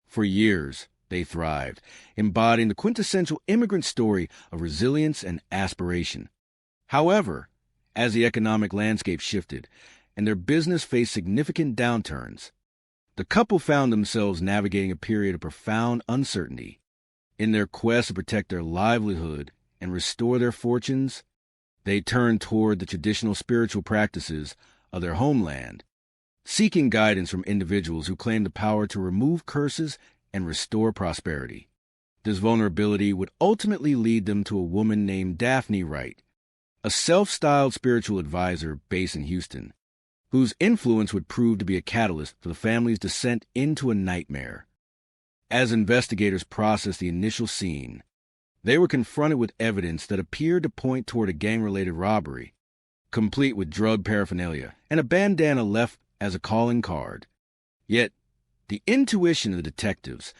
For years, they thrived, embodying the quintessential immigrant story of resilience and aspiration. However, as the economic landscape shifted and their business faced significant downturns, the couple found themselves navigating a period of profound uncertainty. In their quest to protect their livelihood and restore their fortunes, they turned toward the traditional spiritual practices of their homeland, seeking guidance from individuals who claimed the power to remove curses and restore prosperity. This vulnerability would ultimately lead them to a woman named Daphne Wright, a self-styled spiritual advisor based in Houston, whose influence would prove to be a catalyst for the family's descent into a nightmare. As investigators processed the initial scene, they were confronted with evidence that appeared to point toward a gang-related robbery, complete with drug paraphernalia and a bandana left as a calling card. Yet, the intuition of the detectives,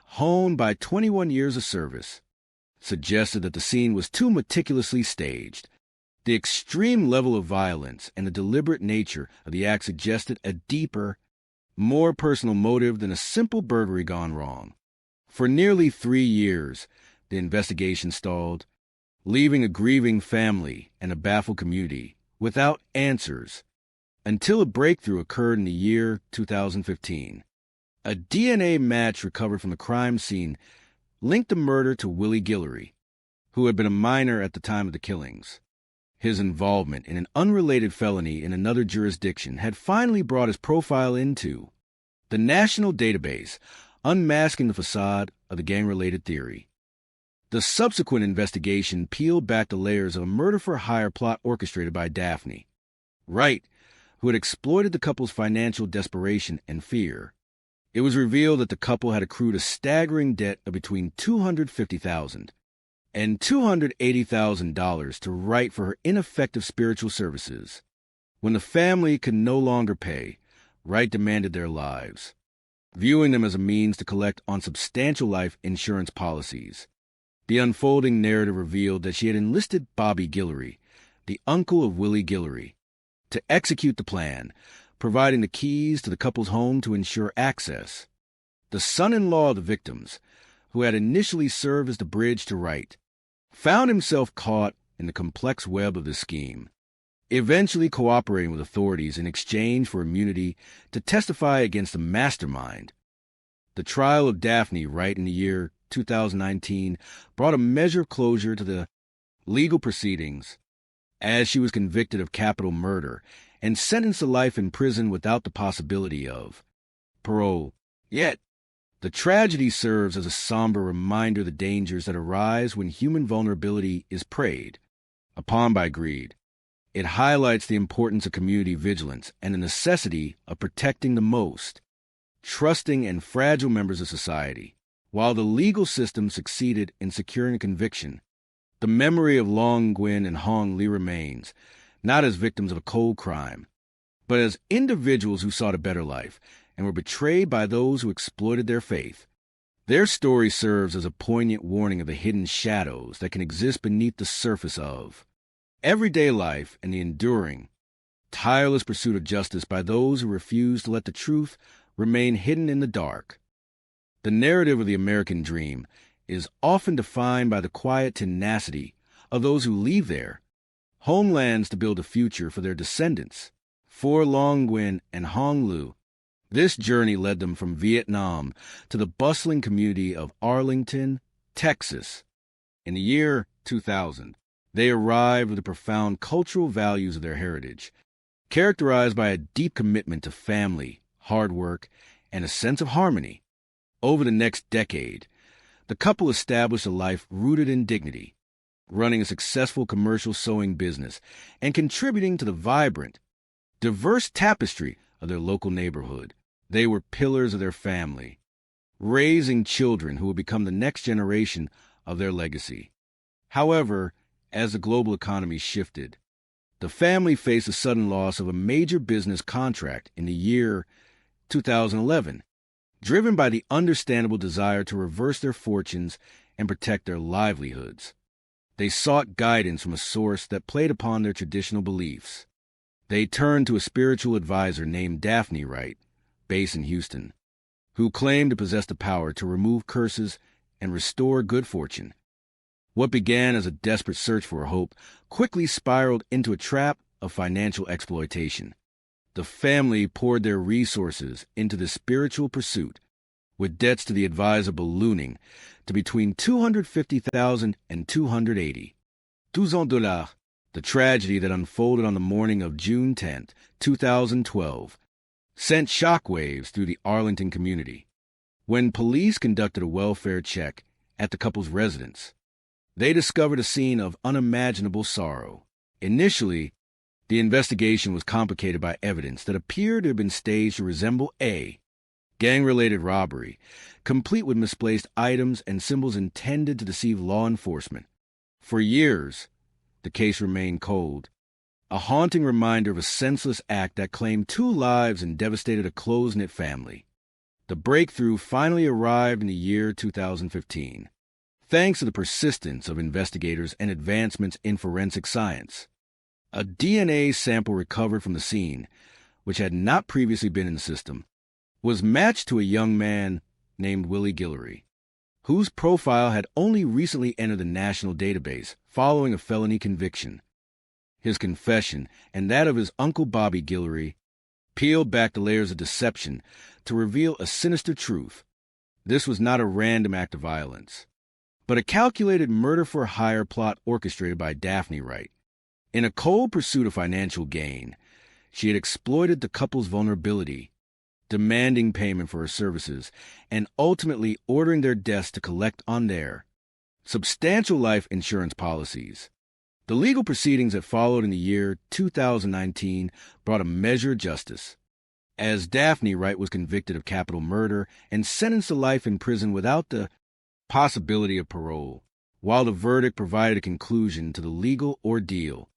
honed by 21 years of service, suggested that the scene was too meticulously staged. The extreme level of violence and the deliberate nature of the act suggested a deeper, more personal motive than a simple burglary gone wrong. For nearly 3 years, the investigation stalled, leaving a grieving family and a baffled community without answers, until a breakthrough occurred in the year 2015. A DNA match recovered from the crime scene linked the murder to Willie Guillory, who had been a minor at the time of the killings. His involvement in an unrelated felony in another jurisdiction had finally brought his profile into the national database, unmasking the facade of the gang-related theory. The subsequent investigation peeled back the layers of a murder-for-hire plot orchestrated by Daphne Wright, who had exploited the couple's financial desperation and fear. It was revealed that the couple had accrued a staggering debt of between $250,000 and $280,000 to Wright for her ineffective spiritual services. When the family could no longer pay, Wright demanded their lives, viewing them as a means to collect on substantial life insurance policies. The unfolding narrative revealed that she had enlisted Bobby Guillory, the uncle of Willie Guillory, to execute the plan, providing the keys to the couple's home to ensure access. The son-in-law of the victims, who had initially served as the bridge to Wright, found himself caught in the complex web of the scheme, eventually cooperating with authorities in exchange for immunity to testify against the mastermind. The trial of Daphne Wright in the year 2019 brought a measure of closure to the legal proceedings, as she was convicted of capital murder and sentenced to life in prison without the possibility of parole. Yet, the tragedy serves as a somber reminder of the dangers that arise when human vulnerability is preyed upon by greed. It highlights the importance of community vigilance and the necessity of protecting the most trusting and fragile members of society. While the legal system succeeded in securing a conviction, the memory of Long Nguyen and Hong Lee remains, not as victims of a cold crime, but as individuals who sought a better life and were betrayed by those who exploited their faith. Their story serves as a poignant warning of the hidden shadows that can exist beneath the surface of everyday life and the enduring, tireless pursuit of justice by those who refuse to let the truth remain hidden in the dark. The narrative of the American dream is often defined by the quiet tenacity of those who leave their homelands to build a future for their descendants. For Long Nguyen and Hong Lu, this journey led them from Vietnam to the bustling community of Arlington, Texas. In the year 2000, they arrived with the profound cultural values of their heritage, characterized by a deep commitment to family, hard work, and a sense of harmony. Over the next decade, the couple established a life rooted in dignity, running a successful commercial sewing business and contributing to the vibrant, diverse tapestry of their local neighborhood. They were pillars of their family, raising children who will become the next generation of their legacy. However, as the global economy shifted, the family faced the sudden loss of a major business contract in the year 2011, driven by the understandable desire to reverse their fortunes and protect their livelihoods. They sought guidance from a source that played upon their traditional beliefs. They turned to a spiritual advisor named Daphne Wright, based in Houston, who claimed to possess the power to remove curses and restore good fortune. What began as a desperate search for hope quickly spiraled into a trap of financial exploitation. The family poured their resources into the spiritual pursuit, with debts to the advisor ballooning to between $250,000 and $280,000. The tragedy that unfolded on the morning of June 10, 2012, sent shockwaves through the Arlington community. When police conducted a welfare check at the couple's residence, they discovered a scene of unimaginable sorrow. Initially, the investigation was complicated by evidence that appeared to have been staged to resemble a gang-related robbery, complete with misplaced items and symbols intended to deceive law enforcement. For years, the case remained cold, a haunting reminder of a senseless act that claimed 2 lives and devastated a close-knit family. The breakthrough finally arrived in the year 2015, thanks to the persistence of investigators and advancements in forensic science. A DNA sample recovered from the scene, which had not previously been in the system, was matched to a young man named Willie Guillory, whose profile had only recently entered the national database following a felony conviction. His confession and that of his uncle Bobby Guillory peeled back the layers of deception to reveal a sinister truth. This was not a random act of violence, but a calculated murder-for-hire plot orchestrated by Daphne Wright. In a cold pursuit of financial gain, she had exploited the couple's vulnerability, demanding payment for her services, and ultimately ordering their deaths to collect on their substantial life insurance policies. The legal proceedings that followed in the year 2019 brought a measure of justice, as Daphne Wright was convicted of capital murder and sentenced to life in prison without the possibility of parole. While the verdict provided a conclusion to the legal ordeal,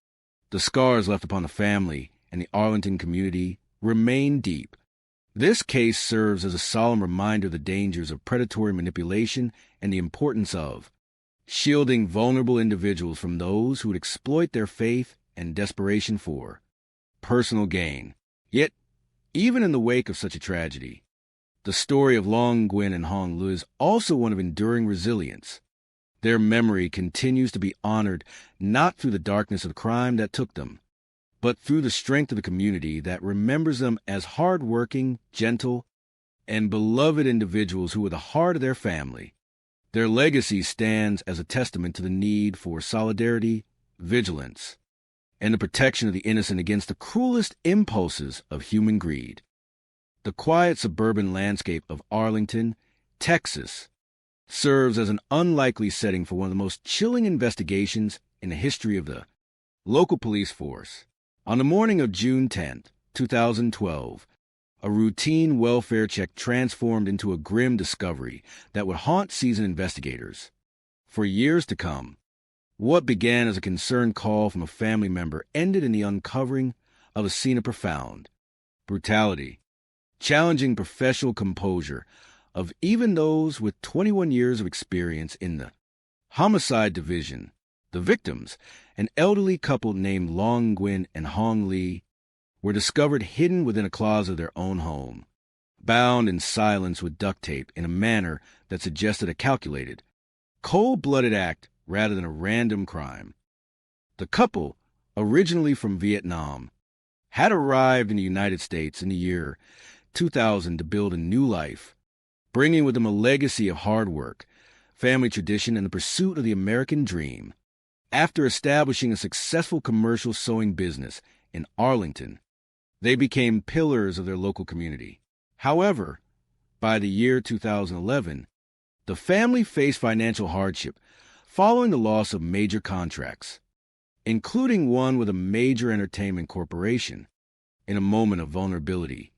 the scars left upon the family and the Arlington community remain deep. This case serves as a solemn reminder of the dangers of predatory manipulation and the importance of shielding vulnerable individuals from those who would exploit their faith and desperation for personal gain. Yet, even in the wake of such a tragedy, the story of Long Nguyen and Hong Lu is also one of enduring resilience. Their memory continues to be honored not through the darkness of the crime that took them, but through the strength of the community that remembers them as hard-working, gentle, and beloved individuals who were the heart of their family. Their legacy stands as a testament to the need for solidarity, vigilance, and the protection of the innocent against the cruelest impulses of human greed. The quiet suburban landscape of Arlington, Texas, serves as an unlikely setting for one of the most chilling investigations in the history of the local police force. On the morning of June 10, 2012, a routine welfare check transformed into a grim discovery that would haunt seasoned investigators for years to come. What began as a concerned call from a family member ended in the uncovering of a scene of profound brutality, challenging professional composure of even those with 21 years of experience in the homicide division. The victims, an elderly couple named Long Nguyen and Hong Lee, were discovered hidden within a closet of their own home, bound in silence with duct tape in a manner that suggested a calculated, cold-blooded act rather than a random crime. The couple, originally from Vietnam, had arrived in the United States in the year 2000 to build a new life, bringing with them a legacy of hard work, family tradition, and the pursuit of the American dream. After establishing a successful commercial sewing business in Arlington, they became pillars of their local community. However, by the year 2011, the family faced financial hardship following the loss of major contracts, including one with a major entertainment corporation. In a moment of vulnerability,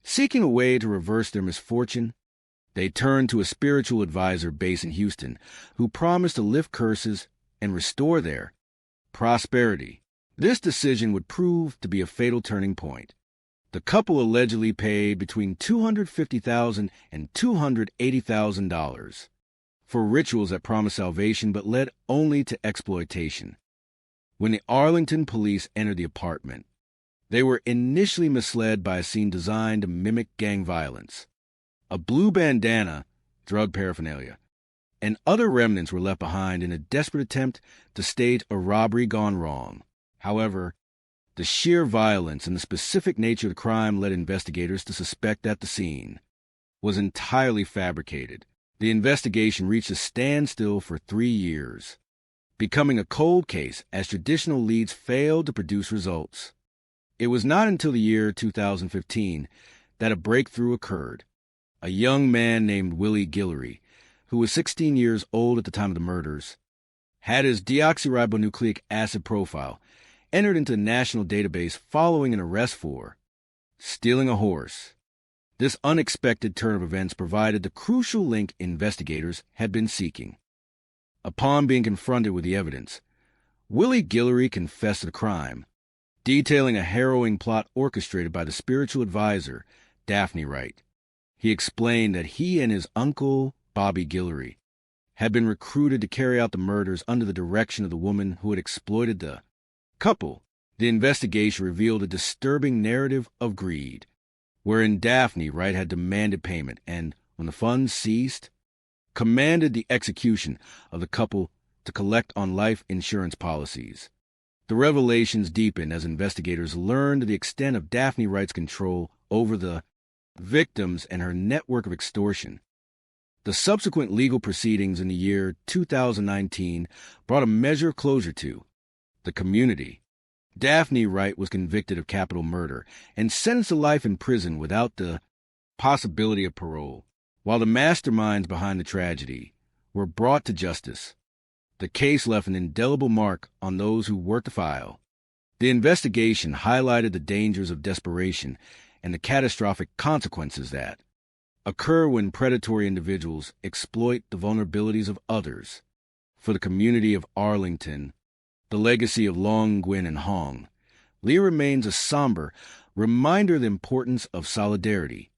seeking a way to reverse their misfortune, They turned to a spiritual advisor based in Houston who promised to lift curses and restore their prosperity. This decision would prove to be a fatal turning point. The couple allegedly paid between $250,000 and $280,000 for rituals that promised salvation but led only to exploitation. When the Arlington police entered the apartment, they were initially misled by a scene designed to mimic gang violence. A blue bandana, drug paraphernalia, and other remnants were left behind in a desperate attempt to stage a robbery gone wrong. However, the sheer violence and the specific nature of the crime led investigators to suspect that the scene was entirely fabricated. The investigation reached a standstill for 3 years, becoming a cold case as traditional leads failed to produce results. It was not until the year 2015 that a breakthrough occurred. A young man named Willie Guillory, who was 16 years old at the time of the murders, had his deoxyribonucleic acid profile entered into the national database following an arrest for stealing a horse. This unexpected turn of events provided the crucial link investigators had been seeking. Upon being confronted with the evidence, Willie Guillory confessed to the crime, detailing a harrowing plot orchestrated by the spiritual advisor, Daphne Wright. He explained that he and his uncle, Bobby Guillory, had been recruited to carry out the murders under the direction of the woman who had exploited the couple. The investigation revealed a disturbing narrative of greed, wherein Daphne Wright had demanded payment and, when the funds ceased, commanded the execution of the couple to collect on life insurance policies. The revelations deepened as investigators learned the extent of Daphne Wright's control over the victims and her network of extortion. The subsequent legal proceedings in the year 2019 brought a measure of closure to the community. Daphne Wright was convicted of capital murder and sentenced to life in prison without the possibility of parole, while the masterminds behind the tragedy were brought to justice. The case left an indelible mark on those who worked the file. The investigation highlighted the dangers of desperation and the catastrophic consequences that occur when predatory individuals exploit the vulnerabilities of others. For the community of Arlington, the legacy of Long, Nguyen, and Hong, Leah remains a somber reminder of the importance of solidarity,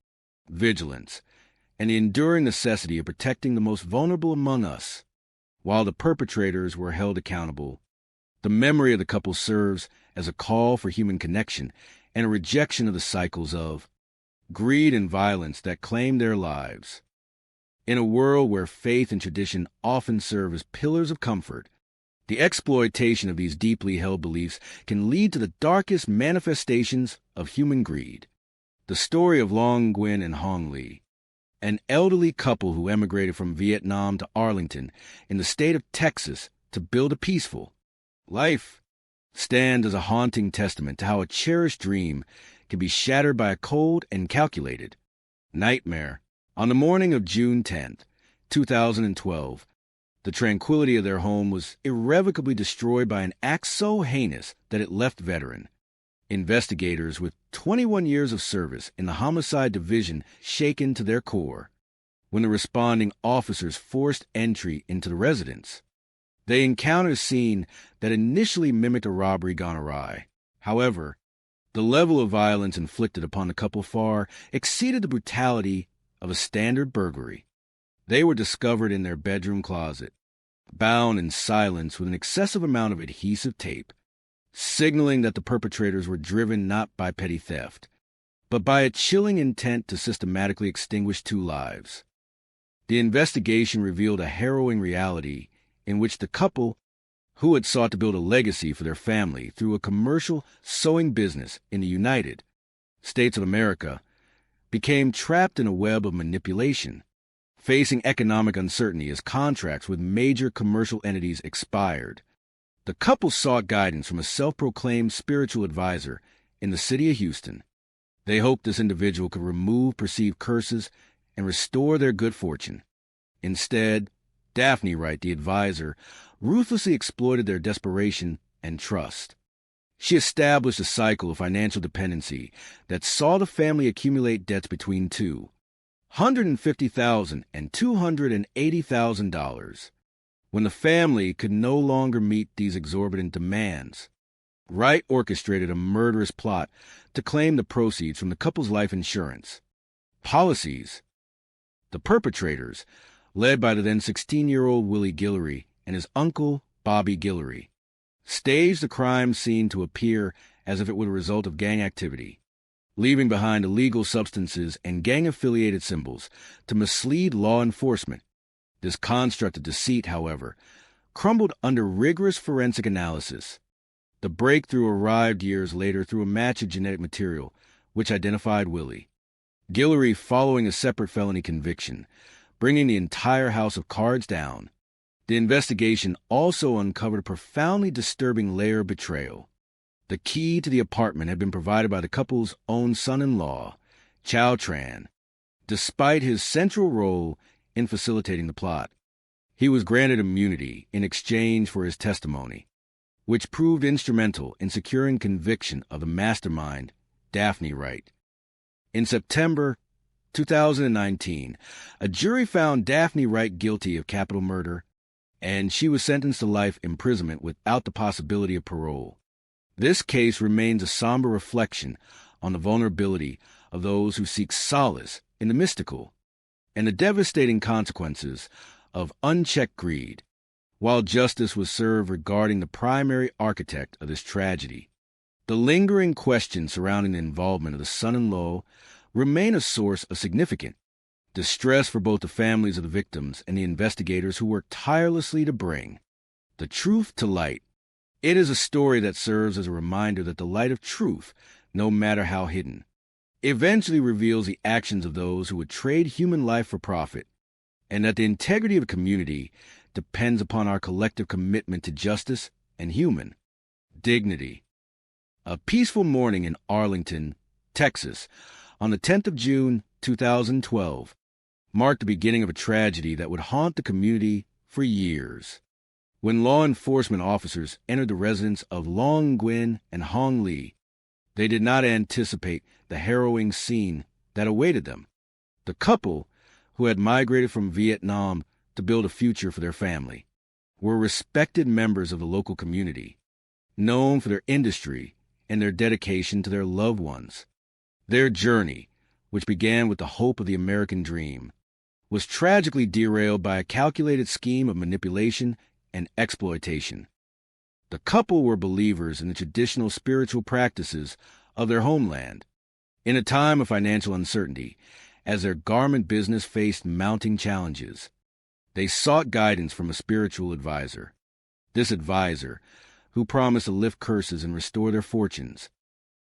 vigilance, and the enduring necessity of protecting the most vulnerable among us. While the perpetrators were held accountable, the memory of the couple serves as a call for human connection and a rejection of the cycles of greed and violence that claim their lives. In a world where faith and tradition often serve as pillars of comfort, the exploitation of these deeply held beliefs can lead to the darkest manifestations of human greed. The story of Long Nguyen and Hong Lee, an elderly couple who emigrated from Vietnam to Arlington in the state of Texas to build a peaceful life, stands as a haunting testament to how a cherished dream can be shattered by a cold and calculated nightmare. On the morning of June 10th, 2012, the tranquility of their home was irrevocably destroyed by an act so heinous that it left veteran investigators with 21 years of service in the Homicide Division shaken to their core. When the responding officers forced entry into the residence, they encountered a scene that initially mimicked a robbery gone awry. However, the level of violence inflicted upon the couple far exceeded the brutality of a standard burglary. They were discovered in their bedroom closet, bound in silence with an excessive amount of adhesive tape, signaling that the perpetrators were driven not by petty theft, but by a chilling intent to systematically extinguish 2 lives. The investigation revealed a harrowing reality in which the couple, who had sought to build a legacy for their family through a commercial sewing business in the United States of America, became trapped in a web of manipulation, facing economic uncertainty as contracts with major commercial entities expired. The couple sought guidance from a self-proclaimed spiritual advisor in the city of Houston. They hoped this individual could remove perceived curses and restore their good fortune. Instead, Daphne Wright, the advisor, ruthlessly exploited their desperation and trust. She established a cycle of financial dependency that saw the family accumulate debts between 2 $150,000 and $280,000. When the family could no longer meet these exorbitant demands, Wright orchestrated a murderous plot to claim the proceeds from the couple's life insurance policies. The perpetrators, led by the then 16-year-old Willie Guillory and his uncle, Bobby Guillory, staged the crime scene to appear as if it were a result of gang activity, leaving behind illegal substances and gang-affiliated symbols to mislead law enforcement. This construct of deceit, however, crumbled under rigorous forensic analysis. The breakthrough arrived years later through a match of genetic material, which identified Willie Guillory following a separate felony conviction, bringing the entire house of cards down. The investigation also uncovered a profoundly disturbing layer of betrayal. The key to the apartment had been provided by the couple's own son-in-law, Chow Tran. Despite his central role in facilitating the plot, he was granted immunity in exchange for his testimony, which proved instrumental in securing conviction of the mastermind, Daphne Wright. In September 2019, a jury found Daphne Wright guilty of capital murder, and she was sentenced to life imprisonment without the possibility of parole. This case remains a somber reflection on the vulnerability of those who seek solace in the mystical and the devastating consequences of unchecked greed. While justice was served regarding the primary architect of this tragedy, the lingering questions surrounding the involvement of the son-in-law remain a source of significant distress for both the families of the victims and the investigators who worked tirelessly to bring the truth to light. It is a story that serves as a reminder that the light of truth, no matter how hidden, eventually reveals the actions of those who would trade human life for profit, and that the integrity of a community depends upon our collective commitment to justice and human dignity. A peaceful morning in Arlington, Texas, on the 10th of June, 2012, marked the beginning of a tragedy that would haunt the community for years. When law enforcement officers entered the residence of Long Nguyen and Hong Lee, they did not anticipate the harrowing scene that awaited them. The couple, who had migrated from Vietnam to build a future for their family, were respected members of the local community, known for their industry and their dedication to their loved ones. Their journey, which began with the hope of the American dream, was tragically derailed by a calculated scheme of manipulation and exploitation. The couple were believers in the traditional spiritual practices of their homeland. In a time of financial uncertainty, as their garment business faced mounting challenges, they sought guidance from a spiritual advisor. This advisor, who promised to lift curses and restore their fortunes,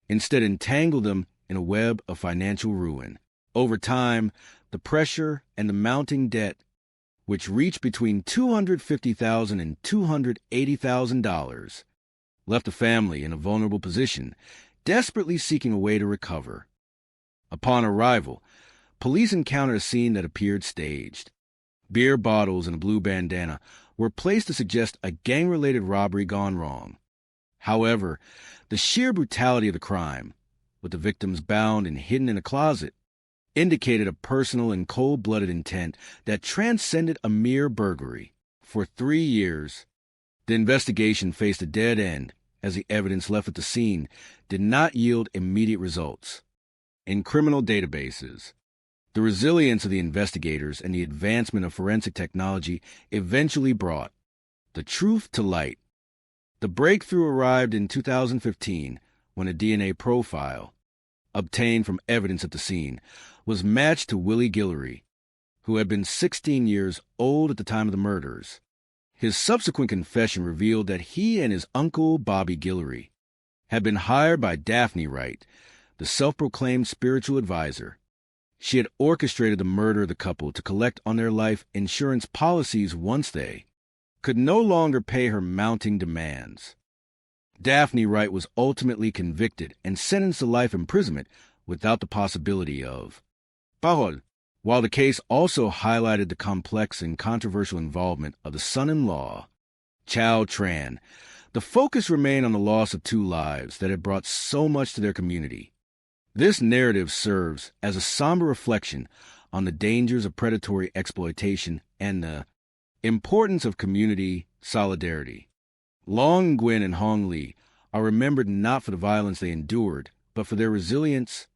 instead entangled them in a web of financial ruin. Over time, the pressure and the mounting debt, which reached between $250,000 and $280,000, left the family in a vulnerable position, desperately seeking a way to recover. Upon arrival, police encountered a scene that appeared staged. Beer bottles and a blue bandana were placed to suggest a gang-related robbery gone wrong. However, the sheer brutality of the crime, with the victims bound and hidden in a closet, indicated a personal and cold-blooded intent that transcended a mere burglary. For 3 years, the investigation faced a dead end as the evidence left at the scene did not yield immediate results. In criminal databases, the resilience of the investigators and the advancement of forensic technology eventually brought the truth to light. The breakthrough arrived in 2015 when a DNA profile, obtained from evidence at the scene, was matched to Willie Guillory, who had been 16 years old at the time of the murders. His subsequent confession revealed that he and his uncle, Bobby Guillory, had been hired by Daphne Wright, the self-proclaimed spiritual advisor. She had orchestrated the murder of the couple to collect on their life insurance policies once they could no longer pay her mounting demands. Daphne Wright was ultimately convicted and sentenced to life imprisonment without the possibility of parole. While the case also highlighted the complex and controversial involvement of the son-in-law, Chow Tran, the focus remained on the loss of 2 lives that had brought so much to their community. This narrative serves as a somber reflection on the dangers of predatory exploitation and the importance of community solidarity. Long Nguyen and Hong Lee are remembered not for the violence they endured, but for their resilience,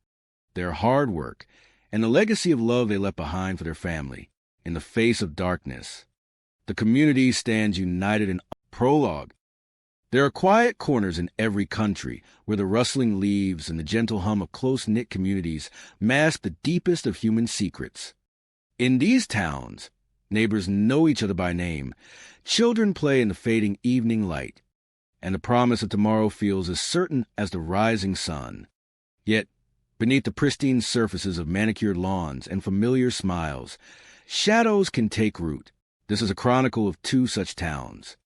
their hard work, and the legacy of love they left behind for their family. In the face of darkness, the community stands united in prologue. There are quiet corners in every country where the rustling leaves and the gentle hum of close-knit communities mask the deepest of human secrets. In these towns, neighbors know each other by name, children play in the fading evening light, and the promise of tomorrow feels as certain as the rising sun. Yet, beneath the pristine surfaces of manicured lawns and familiar smiles, shadows can take root. This is a chronicle of two such towns,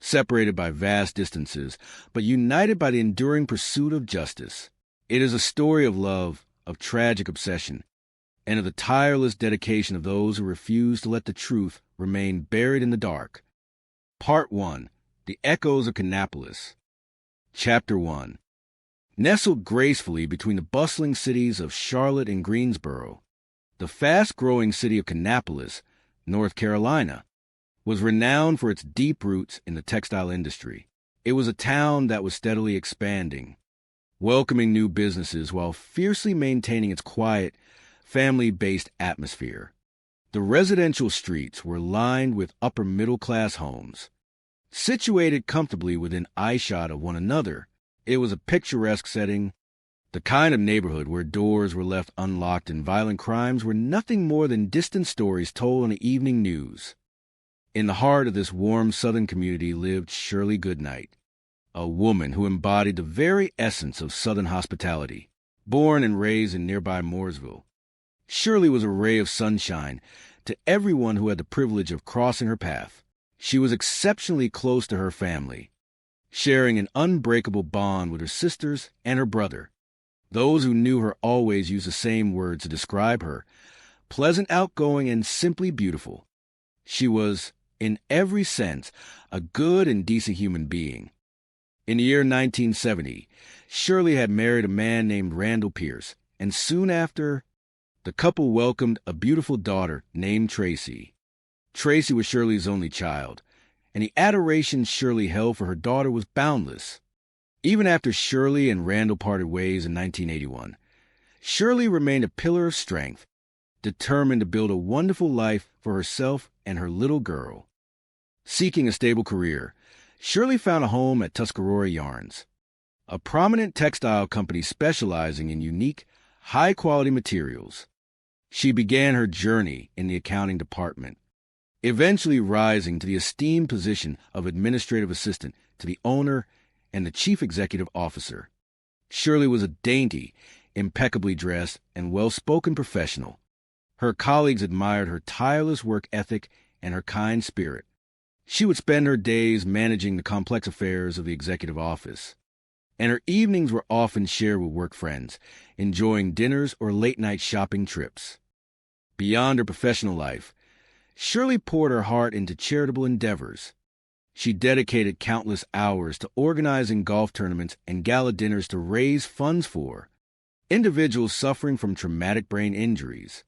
separated by vast distances, but united by the enduring pursuit of justice. It is a story of love, of tragic obsession, and of the tireless dedication of those who refuse to let the truth remain buried in the dark. Part 1. The Echoes of Kannapolis. Chapter 1. Nestled gracefully between the bustling cities of Charlotte and Greensboro, the fast-growing city of Kannapolis, North Carolina, was renowned for its deep roots in the textile industry. It was a town that was steadily expanding, welcoming new businesses while fiercely maintaining its quiet, family-based atmosphere. The residential streets were lined with upper-middle-class homes, situated comfortably within eyeshot of one another. It was a picturesque setting, the kind of neighborhood where doors were left unlocked and violent crimes were nothing more than distant stories told on the evening news. In the heart of this warm southern community lived Shirley Goodnight, a woman who embodied the very essence of southern hospitality. Born and raised in nearby Mooresville, Shirley was a ray of sunshine to everyone who had the privilege of crossing her path. She was exceptionally close to her family, sharing an unbreakable bond with her sisters and her brother. Those who knew her always used the same words to describe her: pleasant, outgoing, and simply beautiful. She was, in every sense, a good and decent human being. In the year 1970, Shirley had married a man named Randall Pierce, and soon after, the couple welcomed a beautiful daughter named Tracy. Tracy was Shirley's only child, and the adoration Shirley held for her daughter was boundless. Even after Shirley and Randall parted ways in 1981, Shirley remained a pillar of strength, determined to build a wonderful life for herself and her little girl. Seeking a stable career, Shirley found a home at Tuscarora Yarns, a prominent textile company specializing in unique, high-quality materials. She began her journey in the accounting department, eventually rising to the esteemed position of administrative assistant to the owner and the chief executive officer. Shirley was a dainty, impeccably dressed, and well-spoken professional. Her colleagues admired her tireless work ethic and her kind spirit. She would spend her days managing the complex affairs of the executive office, and her evenings were often shared with work friends, enjoying dinners or late-night shopping trips. Beyond her professional life, Shirley poured her heart into charitable endeavors. She dedicated countless hours to organizing golf tournaments and gala dinners to raise funds for individuals suffering from traumatic brain injuries.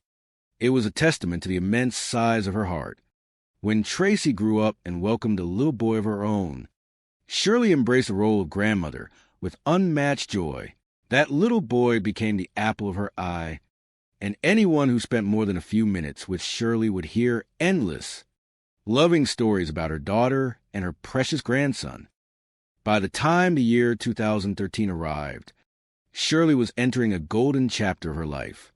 It was a testament to the immense size of her heart. When Tracy grew up and welcomed a little boy of her own, Shirley embraced the role of grandmother with unmatched joy. That little boy became the apple of her eye, and anyone who spent more than a few minutes with Shirley would hear endless, loving stories about her daughter and her precious grandson. By the time the year 2013 arrived, Shirley was entering a golden chapter of her life.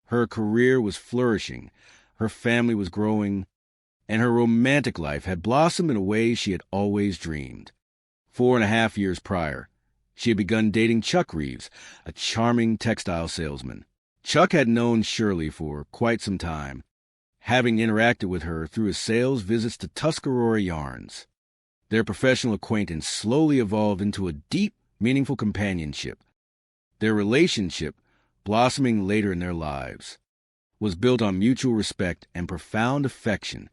Her career was flourishing, her family was growing, and her romantic life had blossomed in a way she had always dreamed. 4.5 years prior, she had begun dating Chuck Reeves, a charming textile salesman. Chuck had known Shirley for quite some time, having interacted with her through his sales visits to Tuscarora Yarns. Their professional acquaintance slowly evolved into a deep, meaningful companionship. Their relationship, blossoming later in their lives, was built on mutual respect and profound affection.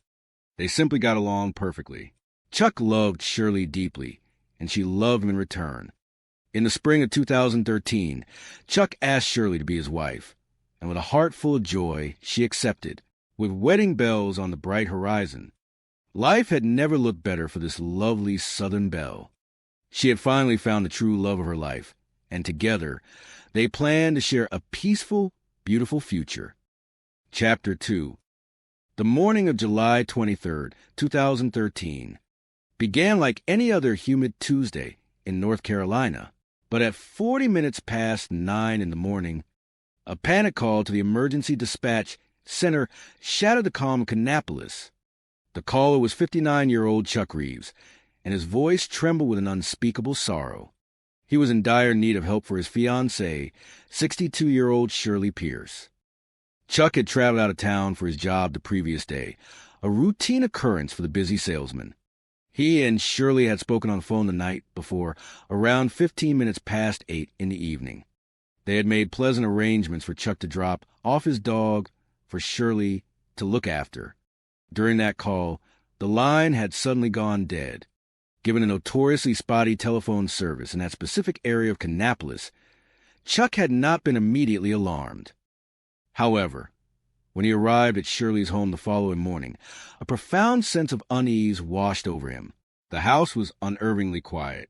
They simply got along perfectly. Chuck loved Shirley deeply, and she loved him in return. In the spring of 2013, Chuck asked Shirley to be his wife. and with a heart full of joy, she accepted. With wedding bells on the bright horizon, life had never looked better for this lovely Southern belle. She had finally found the true love of her life, and together they planned to share a peaceful, beautiful future. Chapter 2. The morning of July 23rd, 2013, began like any other humid Tuesday in North Carolina, but at 40 minutes past 9 in the morning, a panic call to the emergency dispatch center shattered the calm of Kannapolis. The caller was 59-year-old Chuck Reeves, and his voice trembled with an unspeakable sorrow. He was in dire need of help for his fiancée, 62-year-old Shirley Pierce. Chuck had traveled out of town for his job the previous day, a routine occurrence for the busy salesman. He and Shirley had spoken on the phone the night before, around 15 minutes past 8 in the evening. They had made pleasant arrangements for Chuck to drop off his dog for Shirley to look after. During that call, the line had suddenly gone dead. Given a notoriously spotty telephone service in that specific area of Kannapolis, Chuck had not been immediately alarmed. However, when he arrived at Shirley's home the following morning, a profound sense of unease washed over him. The house was unnervingly quiet.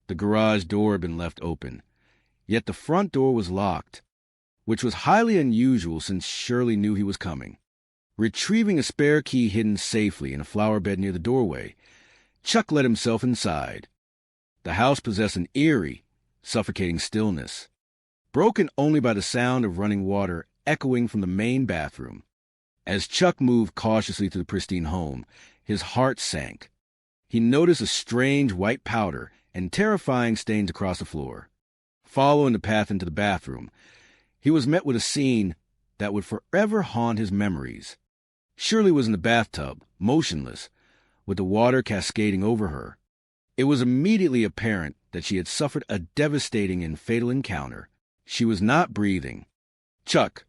The garage door had been left open, yet the front door was locked, which was highly unusual since Shirley knew he was coming. Retrieving a spare key hidden safely in a flower bed near the doorway, Chuck let himself inside. The house possessed an eerie, suffocating stillness, broken only by the sound of running water echoing from the main bathroom. As Chuck moved cautiously through the pristine home, his heart sank. He noticed a strange white powder and terrifying stains across the floor. Following the path into the bathroom, he was met with a scene that would forever haunt his memories. Shirley was in the bathtub, motionless, with the water cascading over her. It was immediately apparent that she had suffered a devastating and fatal encounter. She was not breathing. Chuck,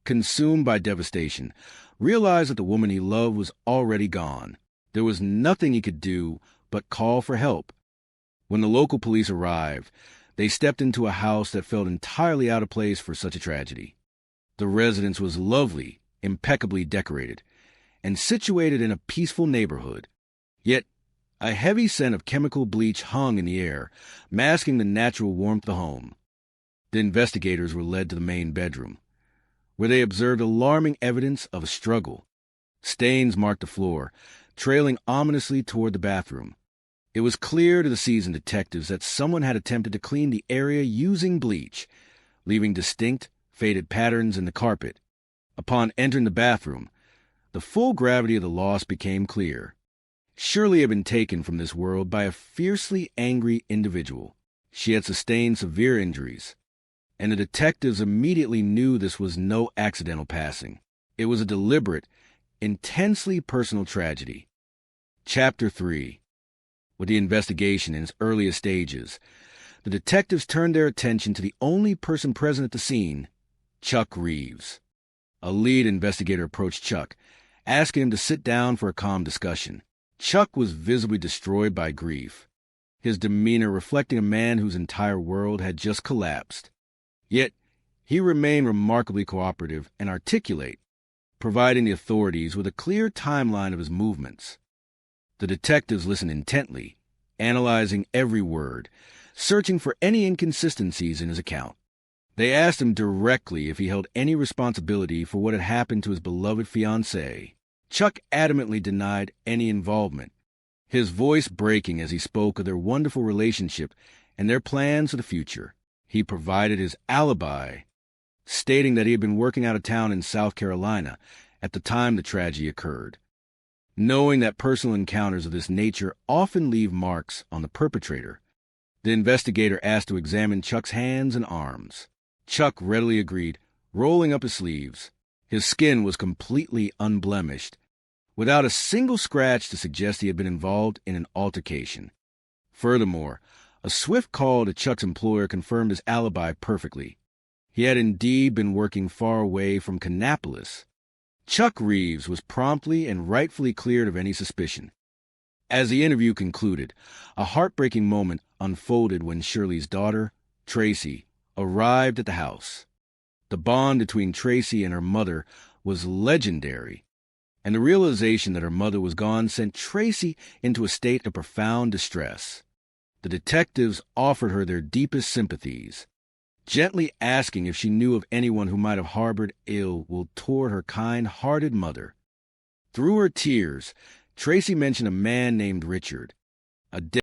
consumed by devastation, realized that the woman he loved was already gone. There was nothing he could do but call for help. When the local police arrived, they stepped into a house that felt entirely out of place for such a tragedy. The residence was lovely, impeccably decorated, and situated in a peaceful neighborhood. Yet, a heavy scent of chemical bleach hung in the air, masking the natural warmth of the home. The investigators were led to the main bedroom, where they observed alarming evidence of a struggle. Stains marked the floor, trailing ominously toward the bathroom. It was clear to the seasoned detectives that someone had attempted to clean the area using bleach, leaving distinct, faded patterns in the carpet. Upon entering the bathroom, the full gravity of the loss became clear. Shirley had been taken from this world by a fiercely angry individual. She had sustained severe injuries, and the detectives immediately knew this was no accidental passing. It was a deliberate, intensely personal tragedy. Chapter 3. With the investigation in its earliest stages, the detectives turned their attention to the only person present at the scene, Chuck Reeves. A lead investigator approached Chuck, asking him to sit down for a calm discussion. Chuck was visibly destroyed by grief, his demeanor reflecting a man whose entire world had just collapsed. Yet, he remained remarkably cooperative and articulate, providing the authorities with a clear timeline of his movements. The detectives listened intently, analyzing every word, searching for any inconsistencies in his account. They asked him directly if he held any responsibility for what had happened to his beloved fiancée. Chuck adamantly denied any involvement, his voice breaking as he spoke of their wonderful relationship and their plans for the future. He provided his alibi, stating that he had been working out of town in South Carolina at the time the tragedy occurred. Knowing that personal encounters of this nature often leave marks on the perpetrator, the investigator asked to examine Chuck's hands and arms. Chuck readily agreed, rolling up his sleeves. His skin was completely unblemished, without a single scratch to suggest he had been involved in an altercation. Furthermore, a swift call to Chuck's employer confirmed his alibi perfectly. He had indeed been working far away from Kannapolis. Chuck Reeves was promptly and rightfully cleared of any suspicion. As the interview concluded, a heartbreaking moment unfolded when Shirley's daughter, Tracy, arrived at the house. The bond between Tracy and her mother was legendary, and the realization that her mother was gone sent Tracy into a state of profound distress. The detectives offered her their deepest sympathies, gently asking if she knew of anyone who might have harbored ill will toward her kind-hearted mother. Through her tears, Tracy mentioned a man named Richard, a